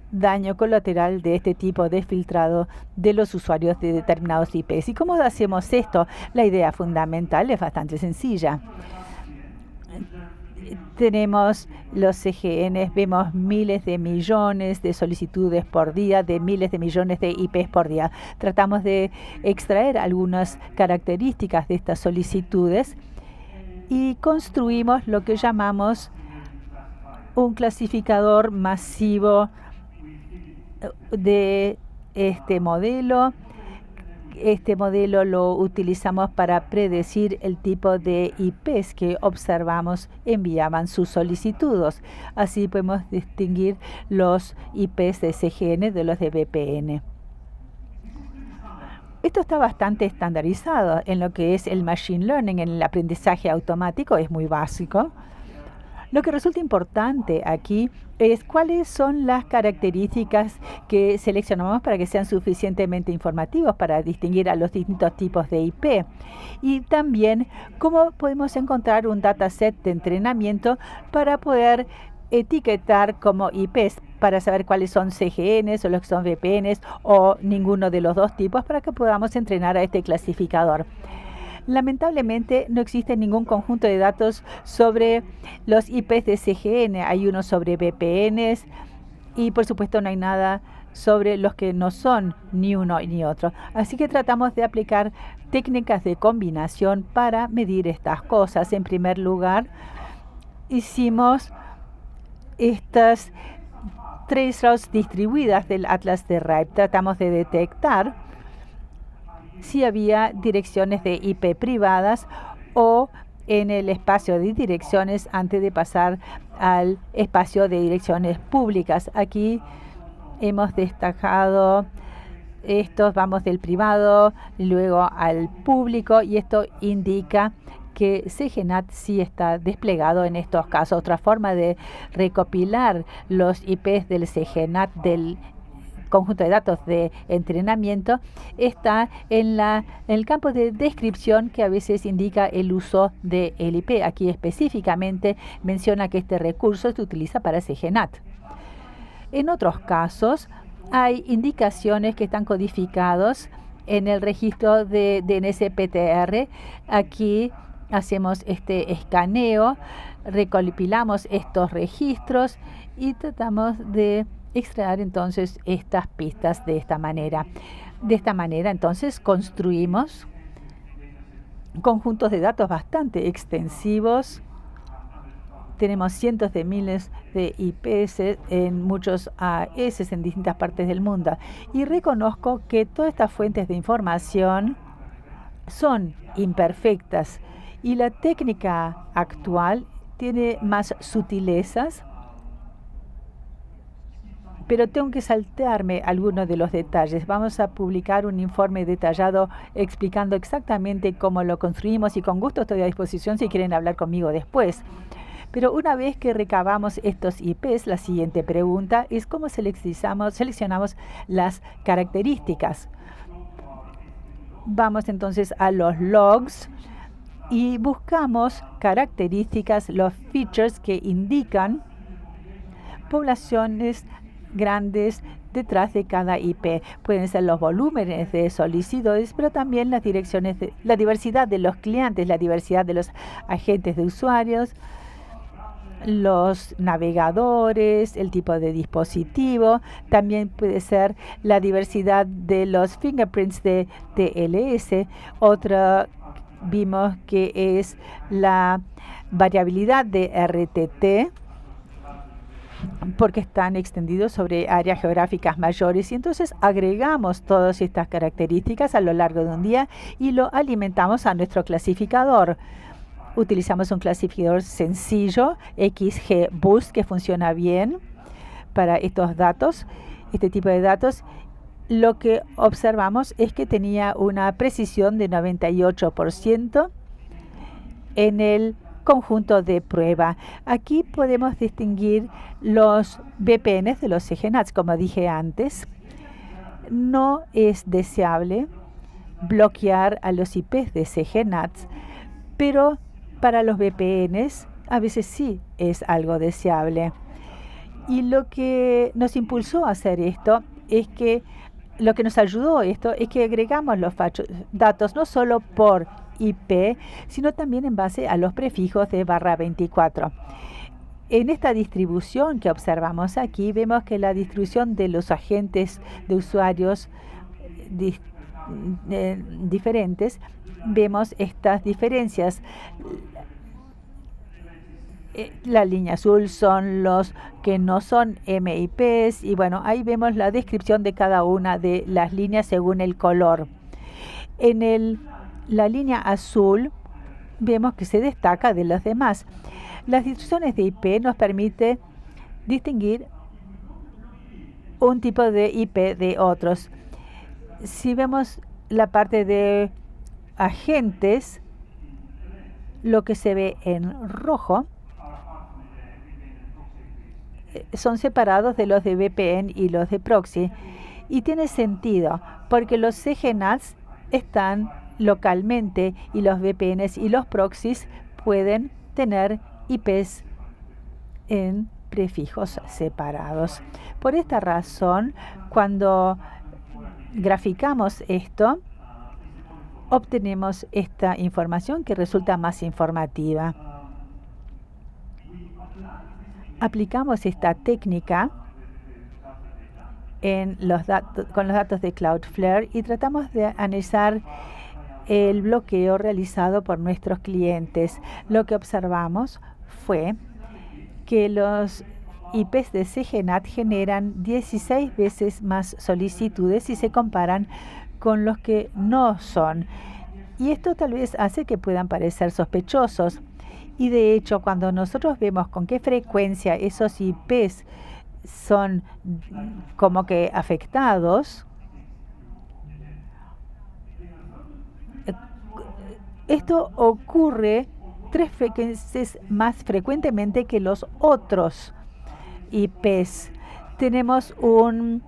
daño colateral de este tipo de filtrado de los usuarios de determinados IPs. ¿Y cómo hacemos esto? La idea fundamental es bastante sencilla. Tenemos los CGNs, vemos miles de millones de solicitudes por día, de miles de millones de IPs por día. Tratamos de extraer algunas características de estas solicitudes y construimos lo que llamamos un clasificador masivo de este modelo. Este modelo lo utilizamos para predecir el tipo de IPs que observamos enviaban sus solicitudes. Así podemos distinguir los IPs de CGN de los de VPN. Esto está bastante estandarizado en lo que es el Machine Learning, en el aprendizaje automático, es muy básico. Lo que resulta importante aquí es cuáles son las características que seleccionamos para que sean suficientemente informativos para distinguir a los distintos tipos de IP. Y también cómo podemos encontrar un dataset de entrenamiento para poder etiquetar como IPs, para saber cuáles son CGNs o los que son VPNs o ninguno de los dos tipos, para que podamos entrenar a este clasificador. Lamentablemente no existe ningún conjunto de datos sobre los IPs de CGN. Hay uno sobre VPNs y por supuesto no hay nada sobre los que no son ni uno ni otro. Así que tratamos de aplicar técnicas de combinación para medir estas cosas. En primer lugar, hicimos estas traceroutes distribuidas del Atlas de RAID. Tratamos de detectar si había direcciones de IP privadas o en el espacio de direcciones antes de pasar al espacio de direcciones públicas. Aquí hemos destacado estos, vamos del privado, luego al público, y esto indica que CGNAT sí está desplegado en estos casos. Otra forma de recopilar los IPs del CGNAT del conjunto de datos de entrenamiento está en el campo de descripción, que a veces indica el uso del IP. Aquí específicamente menciona que este recurso se utiliza para CGNAT. En otros casos hay indicaciones que están codificados en el registro de DNS-PTR. Aquí hacemos este escaneo, recopilamos estos registros y tratamos de extraer entonces estas pistas de esta manera. De esta manera entonces construimos conjuntos de datos bastante extensivos. Tenemos cientos de miles de IPs en muchos AS en distintas partes del mundo. Y reconozco que todas estas fuentes de información son imperfectas y la técnica actual tiene más sutilezas, pero tengo que saltearme algunos de los detalles. Vamos a publicar un informe detallado explicando exactamente cómo lo construimos y con gusto estoy a disposición si quieren hablar conmigo después. Pero una vez que recabamos estos IPs, la siguiente pregunta es cómo seleccionamos las características. Vamos entonces a los logs y buscamos características, los features que indican poblaciones grandes detrás de cada IP. Pueden ser los volúmenes de solicitudes, pero también las direcciones, la diversidad de los clientes, la diversidad de los agentes de usuarios, los navegadores, el tipo de dispositivo. También puede ser la diversidad de los fingerprints de TLS. Otra vimos que es la variabilidad de RTT, porque están extendidos sobre áreas geográficas mayores, y entonces agregamos todas estas características a lo largo de un día y lo alimentamos a nuestro clasificador. Utilizamos un clasificador sencillo, XGBoost, que funciona bien para estos datos, este tipo de datos. Lo que observamos es que tenía una precisión de 98% en el conjunto de prueba. Aquí podemos distinguir los VPNs de los CGNATs. Como dije antes, no es deseable bloquear a los IPs de CGNATs, pero para los VPNs a veces sí es algo deseable. Y lo que nos impulsó a hacer esto es que lo que nos ayudó esto es que agregamos los datos no solo por IP, sino también en base a los prefijos de /24. En esta distribución que observamos aquí, vemos que la distribución de los agentes de usuarios diferentes, vemos estas diferencias. La línea azul son los que no son MIPs y bueno, ahí vemos la descripción de cada una de las líneas según el color. En la línea azul vemos que se destaca de las demás. Las distribuciones de IP nos permiten distinguir un tipo de IP de otros. Si vemos la parte de agentes, lo que se ve en rojo son separados de los de VPN y los de proxy. Y tiene sentido, porque los CGNATs están localmente y los VPNs y los proxies pueden tener IPs en prefijos separados. Por esta razón, cuando graficamos esto, obtenemos esta información que resulta más informativa. Aplicamos esta técnica con los datos de Cloudflare y tratamos de analizar el bloqueo realizado por nuestros clientes. Lo que observamos fue que los IPs de CGNAT generan 16 veces más solicitudes si se comparan con los que no son. Y esto tal vez hace que puedan parecer sospechosos. Y de hecho, cuando nosotros vemos con qué frecuencia esos IPs son como que afectados, esto ocurre 3 veces más frecuentemente que los otros IPs. Tenemos un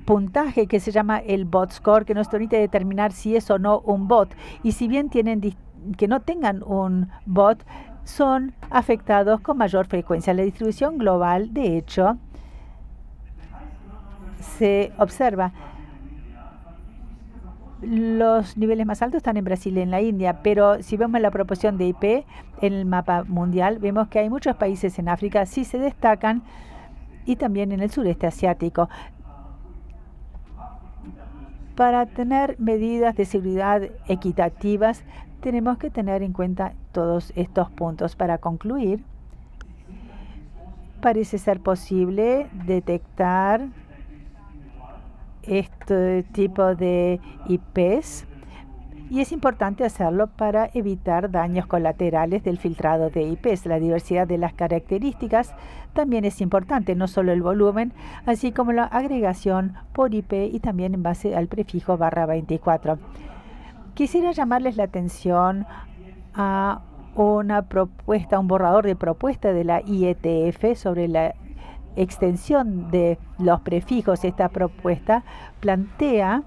puntaje que se llama el bot score, que nos permite determinar si es o no un bot. Y si bien tienen que no tengan un bot, son afectados con mayor frecuencia. La distribución global, de hecho, se observa. Los niveles más altos están en Brasil y en la India, pero si vemos la proporción de IP en el mapa mundial, vemos que hay muchos países en África sí se destacan y también en el sureste asiático. Para tener medidas de seguridad equitativas, tenemos que tener en cuenta todos estos puntos. Para concluir, parece ser posible detectar este tipo de IPs y es importante hacerlo para evitar daños colaterales del filtrado de IPs. La diversidad de las características también es importante, no solo el volumen, así como la agregación por IP y también en base al prefijo /24. Quisiera llamarles la atención a una propuesta, un borrador de propuesta de la IETF sobre la extensión de los prefijos. Esta propuesta plantea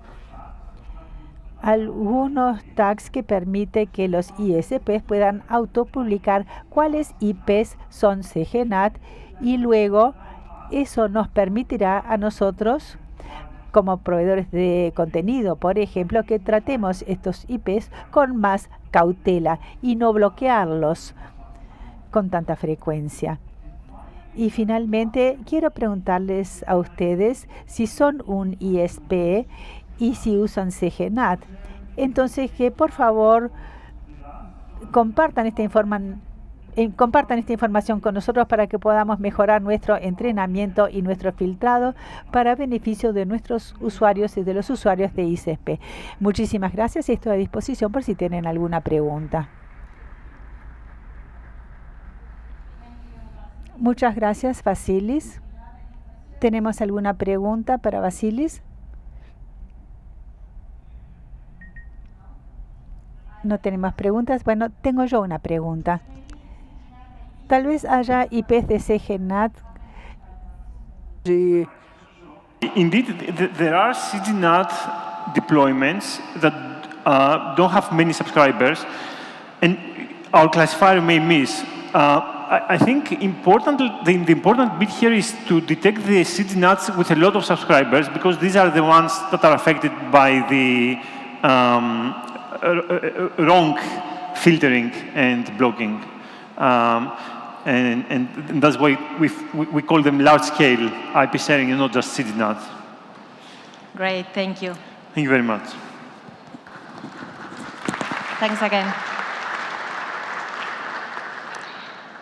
algunos tags que permite que los ISPs puedan autopublicar cuáles IPs son CGNAT y luego eso nos permitirá a nosotros como proveedores de contenido, por ejemplo, que tratemos estos IPs con más cautela y no bloquearlos con tanta frecuencia. Y finalmente, quiero preguntarles a ustedes si son un ISP y si usan CGNAT. Entonces, que por favor compartan esta información con nosotros para que podamos mejorar nuestro entrenamiento y nuestro filtrado para beneficio de nuestros usuarios y de los usuarios de ISP. Muchísimas gracias y estoy a disposición por si tienen alguna pregunta. Muchas gracias, Vasilis. ¿Tenemos alguna pregunta para Vasilis? No tenemos preguntas. Bueno, tengo yo una pregunta. Tal vez haya IPs de CGNAT. Indeed, there are CGNAT deployments that don't have many subscribers, and our classifier may miss. I think the important bit here is to detect the CGNATs with a lot of subscribers, because these are the ones that are affected by the wrong filtering and blocking. And that's why we call them large-scale IP sharing and not just CGNAT. Great, thank you. Thank you very much. Thanks again.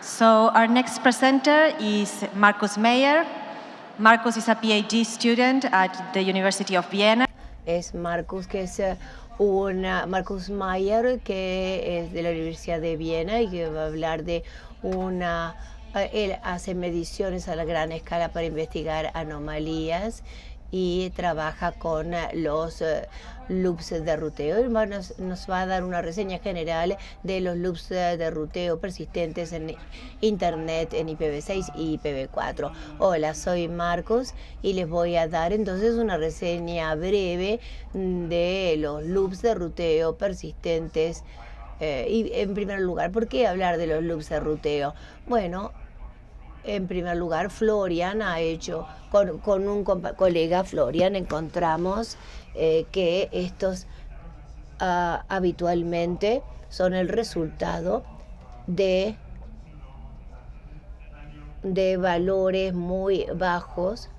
So our next presenter is Markus Meyer. Markus is a PhD student at the University of Vienna. Es Markus, que es Markus Meyer, que es de la Universidad de Viena y que va a hablar de él hace mediciones a la gran escala para investigar anomalías y trabaja con los loops de ruteo. Nos va a dar una reseña general de los loops de ruteo persistentes en Internet, en IPv6 y IPv4. Hola, soy Marcos y les voy a dar entonces una reseña breve de los loops de ruteo persistentes. Y en primer lugar, ¿por qué hablar de los loops de ruteo? Bueno, en primer lugar, Florian ha hecho, con un colega Florian, encontramos que estos habitualmente son el resultado de valores muy bajos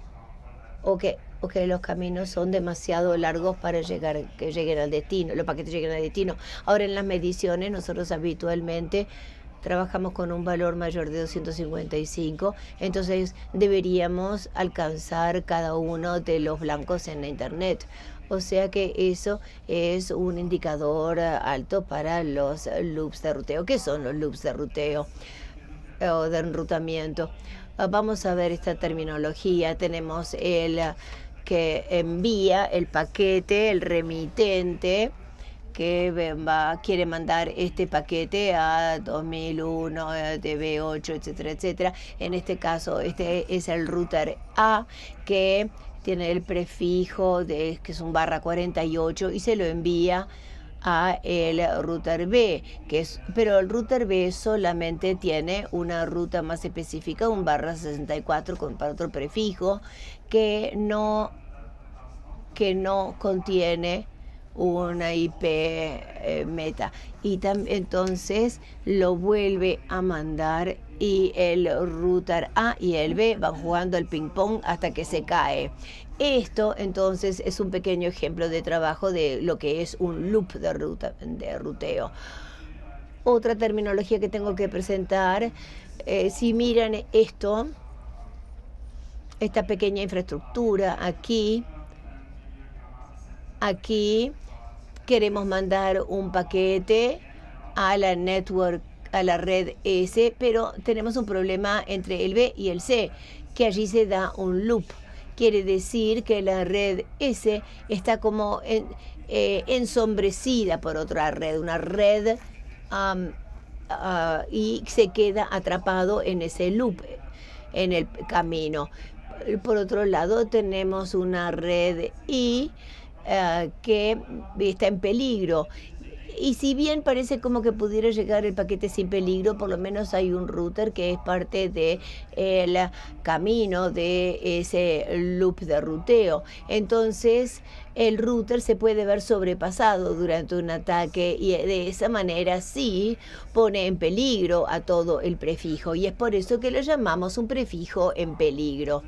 o que los caminos son demasiado largos para que lleguen al destino, los paquetes lleguen al destino. Ahora, en las mediciones, nosotros habitualmente trabajamos con un valor mayor de 255, entonces deberíamos alcanzar cada uno de los blancos en la Internet. O sea que eso es un indicador alto para los loops de ruteo. ¿Qué son los loops de ruteo o de enrutamiento? Vamos a ver esta terminología. Tenemos el que envía el paquete, el remitente, que quiere mandar este paquete a 2001, DB8, etcétera, etcétera. En este caso, este es el router A, que tiene el prefijo que es un /48 y se lo envía a el router B, pero el router B solamente tiene una ruta más específica, un /64 para otro prefijo que no contiene una IP meta, y entonces lo vuelve a mandar y el router A y el B van jugando el ping-pong hasta que se cae. Esto entonces es un pequeño ejemplo de trabajo de lo que es un loop de ruteo. Otra terminología que tengo que presentar, si miran esto, esta pequeña infraestructura aquí queremos mandar un paquete a la network, a la red S, pero tenemos un problema entre el B y el C, que allí se da un loop. Quiere decir que la red S está como ensombrecida por otra red, una red, y se queda atrapado en ese loop, en el camino. Por otro lado, tenemos una red I que está en peligro. Y si bien parece como que pudiera llegar el paquete sin peligro, por lo menos hay un router que es parte del camino de ese loop de ruteo. Entonces, el router se puede ver sobrepasado durante un ataque y de esa manera sí pone en peligro a todo el prefijo. Y es por eso que lo llamamos un prefijo en peligro.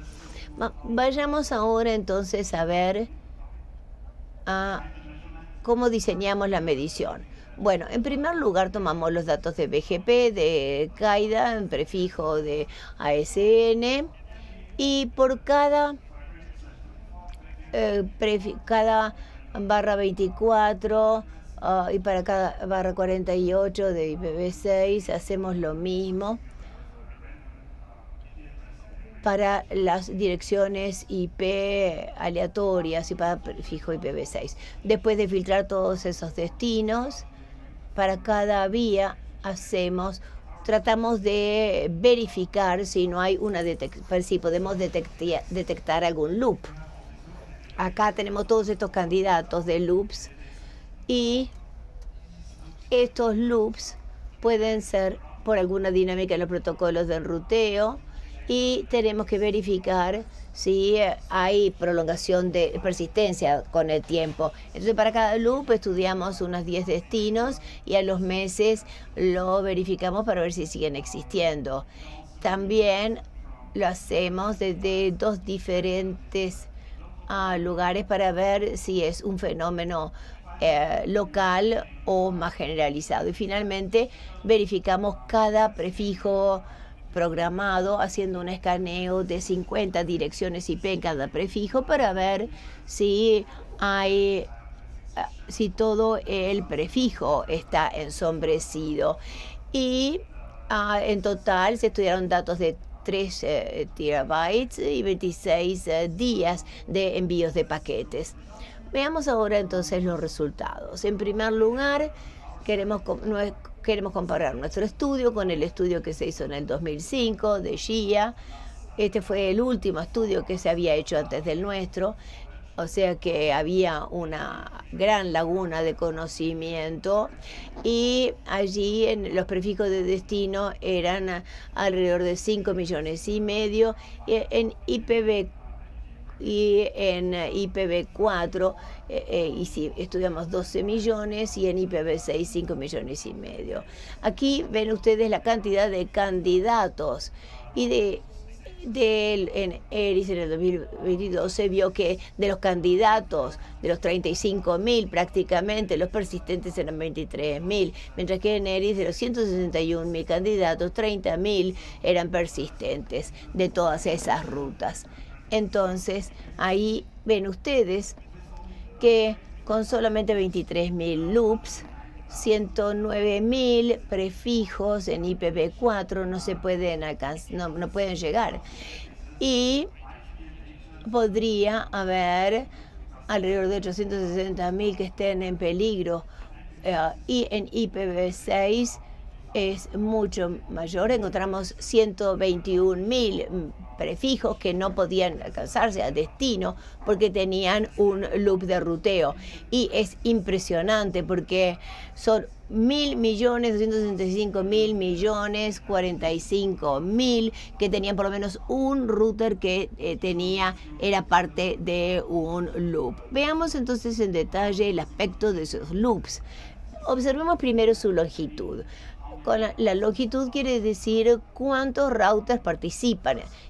Vayamos ahora entonces a ver cómo diseñamos la medición. Bueno, en primer lugar tomamos los datos de BGP, de CAIDA, en prefijo de ASN, y por cada barra 24 y para cada barra 48 de IPv6 hacemos lo mismo para las direcciones IP aleatorias y para prefijo IPv6. Después de filtrar todos esos destinos, para cada vía tratamos de verificar si no hay si podemos detectar algún loop. Acá tenemos todos estos candidatos de loops y estos loops pueden ser por alguna dinámica en los protocolos del ruteo, y tenemos que verificar si hay prolongación de persistencia con el tiempo. Entonces, para cada loop estudiamos unos 10 destinos y a los meses lo verificamos para ver si siguen existiendo. También lo hacemos desde dos diferentes lugares para ver si es un fenómeno local o más generalizado. Y finalmente verificamos cada prefijo programado haciendo un escaneo de 50 direcciones IP en cada prefijo para ver si todo el prefijo está ensombrecido. Y en total se estudiaron datos de 3 terabytes y 26 días de envíos de paquetes. Veamos ahora entonces los resultados. En primer lugar, queremos comparar nuestro estudio con el estudio que se hizo en el 2005 de GIA. Este fue el último estudio que se había hecho antes del nuestro, o sea que había una gran laguna de conocimiento, y allí en los prefijos de destino eran alrededor de 5,5 millones, en IPv y en IPv4 y si estudiamos 12 millones y en IPv6 5,5 millones. Aquí ven ustedes la cantidad de candidatos, y en ERIS en el 2022 se vio que de los candidatos, de los 35.000 prácticamente, los persistentes eran 23.000, mientras que en ERIS de los 161.000 candidatos, 30.000 eran persistentes de todas esas rutas. Entonces, ahí ven ustedes que con solamente 23.000 loops, 109.000 prefijos en IPv4 no se pueden alcanzar, no pueden llegar. Y podría haber alrededor de 860.000 que estén en peligro. Y en IPv6 es mucho mayor. Encontramos 121.000 prefijos que no podían alcanzarse a destino porque tenían un loop de ruteo. Y es impresionante porque son 1.000 millones, 265.000 millones, 45.000 que tenían por lo menos un router que era parte de un loop. Veamos entonces en detalle el aspecto de esos loops. Observemos primero su longitud. Con la longitud quiere decir cuántos routers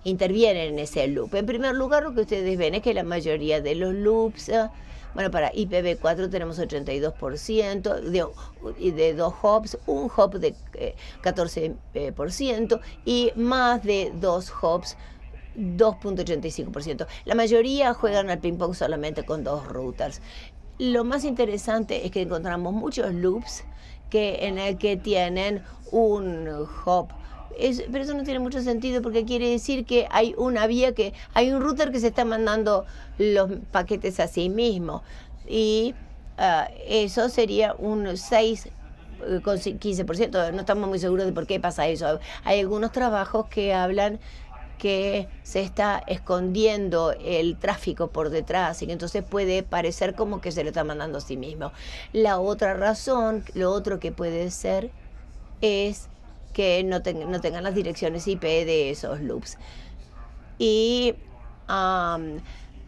intervienen en ese loop. En primer lugar, lo que ustedes ven es que la mayoría de los loops, bueno, para IPv4 tenemos 82% de 2 hops, un hop de 14% y más de 2 hops, 2.85%. La mayoría juegan al ping-pong solamente con 2 routers. Lo más interesante es que encontramos muchos loops en el que tienen un hop. Pero eso no tiene mucho sentido porque quiere decir que hay una vía hay un router que se está mandando los paquetes a sí mismo. Y eso sería un 6,15%. No estamos muy seguros de por qué pasa eso. Hay algunos trabajos que hablan que se está escondiendo el tráfico por detrás y que entonces puede parecer como que se lo está mandando a sí mismo. La otra razón, lo otro que puede ser es que no tengan las direcciones IP de esos loops. Y con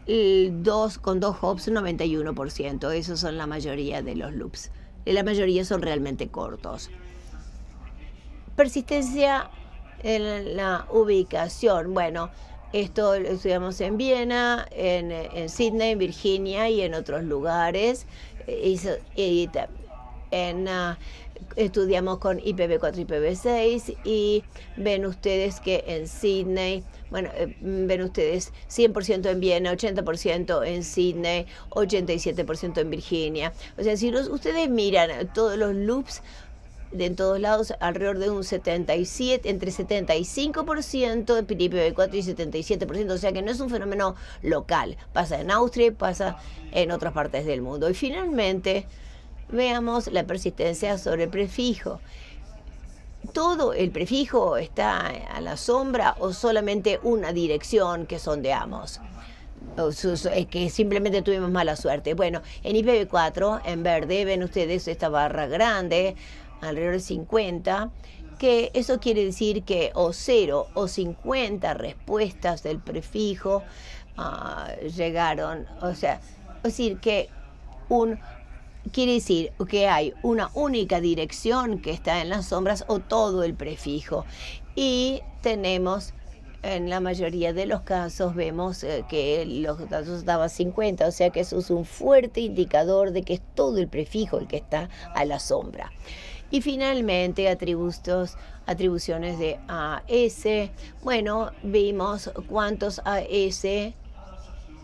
2 hops, 91%. Esos son la mayoría de los loops. Y la mayoría son realmente cortos. Persistencia en la ubicación. Bueno, esto lo estudiamos en Viena, en Sydney, en Virginia y en otros lugares. Estudiamos con IPv4 y IPv6 y ven ustedes que en Sydney, bueno, ven ustedes 100% en Viena, 80% en Sydney, 87% en Virginia. O sea, si ustedes miran todos los loops, en todos lados, alrededor de un 77, entre 75% en IPv4 y 77%, o sea que no es un fenómeno local. Pasa en Austria y pasa en otras partes del mundo. Y finalmente, veamos la persistencia sobre el prefijo. ¿Todo el prefijo está a la sombra o solamente una dirección que sondeamos? Es que simplemente tuvimos mala suerte. Bueno, en IPv4, en verde, ven ustedes esta barra grande, alrededor de 50, que eso quiere decir que o 0 o 50 respuestas del prefijo llegaron. O sea, es decir, que quiere decir que hay una única dirección que está en las sombras o todo el prefijo. Y tenemos, en la mayoría de los casos, vemos que los datos estaban 50, o sea que eso es un fuerte indicador de que es todo el prefijo el que está a la sombra. Y finalmente, atribuciones de AS. Bueno, vimos cuántos AS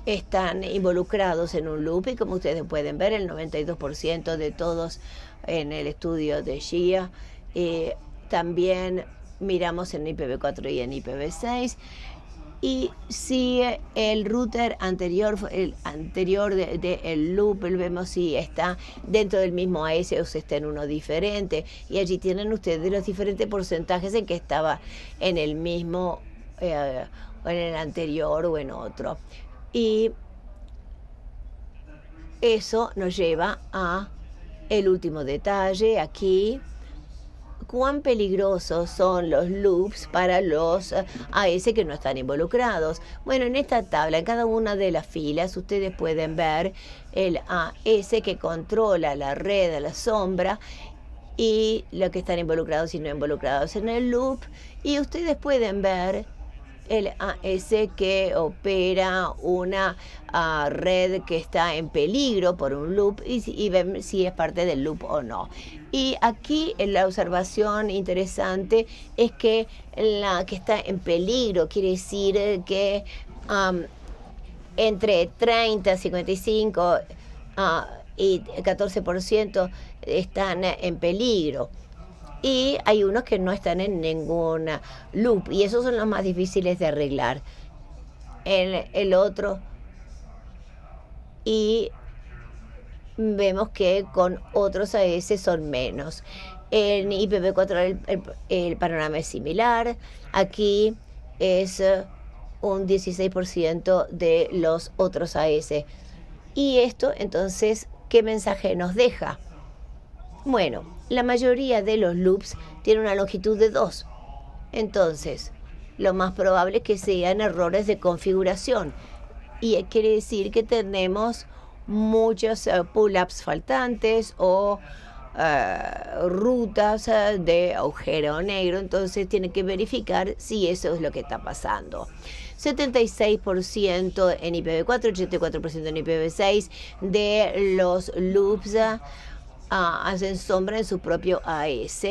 están involucrados en un loop y como ustedes pueden ver, el 92% de todos en el estudio de SHIA. También miramos en IPv4 y en IPv6. Y si el router anterior, del loop, vemos si está dentro del mismo AS o si está en uno diferente. Y allí tienen ustedes los diferentes porcentajes en que estaba en el mismo, o en el anterior o en otro. Y eso nos lleva a el último detalle aquí. ¿Cuán peligrosos son los loops para los AS que no están involucrados? Bueno, en esta tabla, en cada una de las filas, ustedes pueden ver el AS que controla la red a la sombra y los que están involucrados y no involucrados en el loop. Y ustedes pueden ver el AS que opera una red que está en peligro por un loop y ven si es parte del loop o no. Y aquí la observación interesante es que la que está en peligro quiere decir que entre 30, 55 y 14% están en peligro. Y hay unos que no están en ningún loop y esos son los más difíciles de arreglar. El otro, y vemos que con otros AS son menos. En IPv4 el panorama es similar. Aquí es un 16% de los otros AS. Y esto, entonces, ¿qué mensaje nos deja? Bueno, la mayoría de los loops tienen una longitud de 2. Entonces, lo más probable es que sean errores de configuración. Y quiere decir que tenemos muchos pull-ups faltantes o rutas de agujero negro, entonces tiene que verificar si eso es lo que está pasando. 76% en IPv4, 84% en IPv6 de los loops hacen sombra en su propio AS.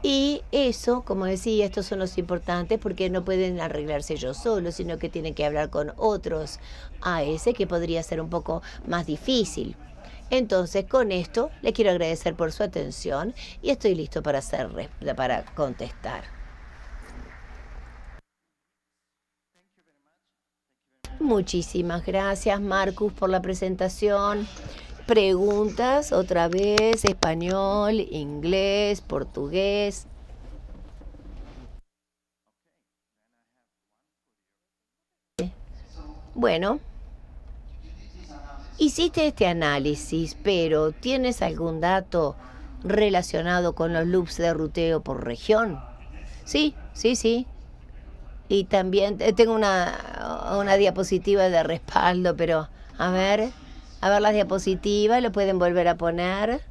Y eso, como decía, estos son los importantes porque no pueden arreglarse ellos solos, sino que tienen que hablar con otros AS, que podría ser un poco más difícil. Entonces, con esto, le quiero agradecer por su atención y estoy listo para contestar. Muchísimas gracias, Marcus, por la presentación. Preguntas, otra vez, español, inglés, portugués. Bueno, hiciste este análisis, pero ¿tienes algún dato relacionado con los loops de ruteo por región? Sí. Y también tengo una diapositiva de respaldo, pero a ver las diapositivas, lo pueden volver a poner.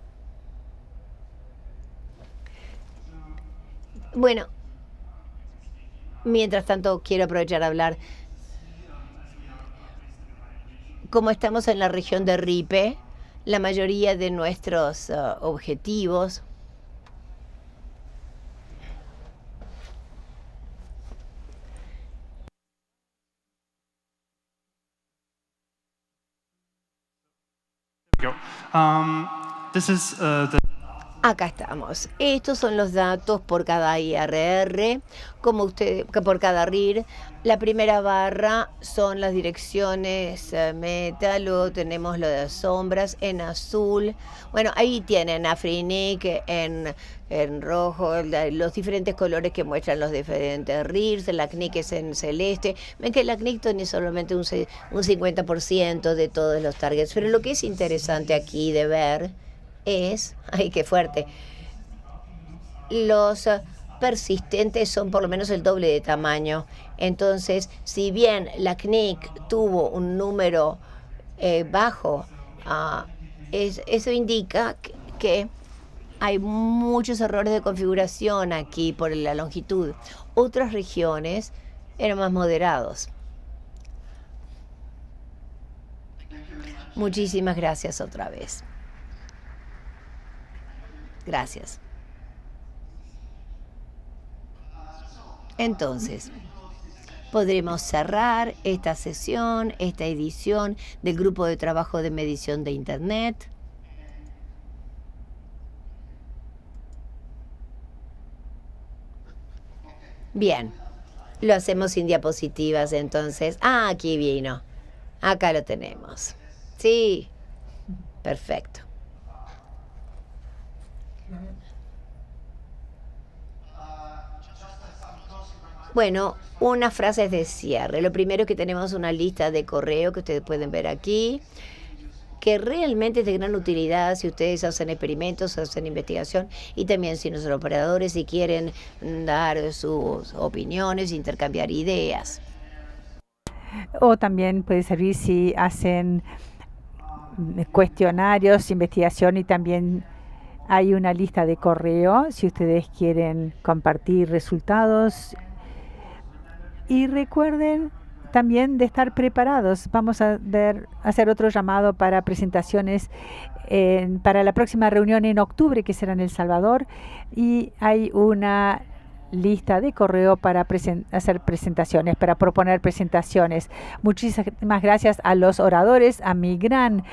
Bueno, mientras tanto quiero aprovechar a hablar. Como estamos en la región de Ripe, la mayoría de nuestros objetivos Acá estamos. Estos son los datos por cada IRR, por cada RIR. La primera barra son las direcciones meta, luego tenemos lo de las sombras en azul. Bueno, ahí tienen Afrinic en rojo, los diferentes colores que muestran los diferentes RIRs. El ACNIC es en celeste. Ven que el ACNIC tiene solamente un 50% de todos los targets, pero lo que es interesante aquí de ver es, ¡ay, qué fuerte! Los persistentes son por lo menos el doble de tamaño. Entonces, si bien la CNIC tuvo un número bajo, eso indica que hay muchos errores de configuración aquí por la longitud. Otras regiones eran más moderados. Muchísimas gracias otra vez. Gracias. Entonces, podremos cerrar esta sesión, esta edición del Grupo de Trabajo de Medición de Internet. Bien, lo hacemos sin diapositivas entonces. Ah, aquí vino. Acá lo tenemos. Sí, perfecto. Bueno, unas frases de cierre. Lo primero es que tenemos una lista de correo que ustedes pueden ver aquí, que realmente es de gran utilidad si ustedes hacen experimentos, hacen investigación, y también si nuestros operadores si quieren dar sus opiniones, intercambiar ideas. O también puede servir si hacen cuestionarios, investigación, y también hay una lista de correo si ustedes quieren compartir resultados. Y recuerden también de estar preparados. Vamos a hacer otro llamado para presentaciones para la próxima reunión en octubre, que será en El Salvador. Y hay una lista de correo para hacer presentaciones, para proponer presentaciones. Muchísimas gracias a los oradores, a mi gran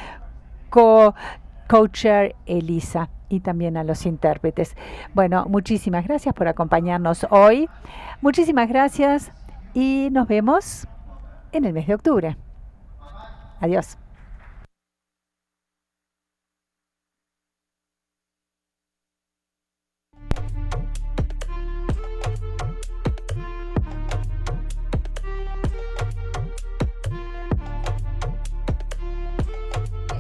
co-chair Elisa, y también a los intérpretes. Bueno, muchísimas gracias por acompañarnos hoy. Muchísimas gracias y nos vemos en el mes de octubre. Adiós.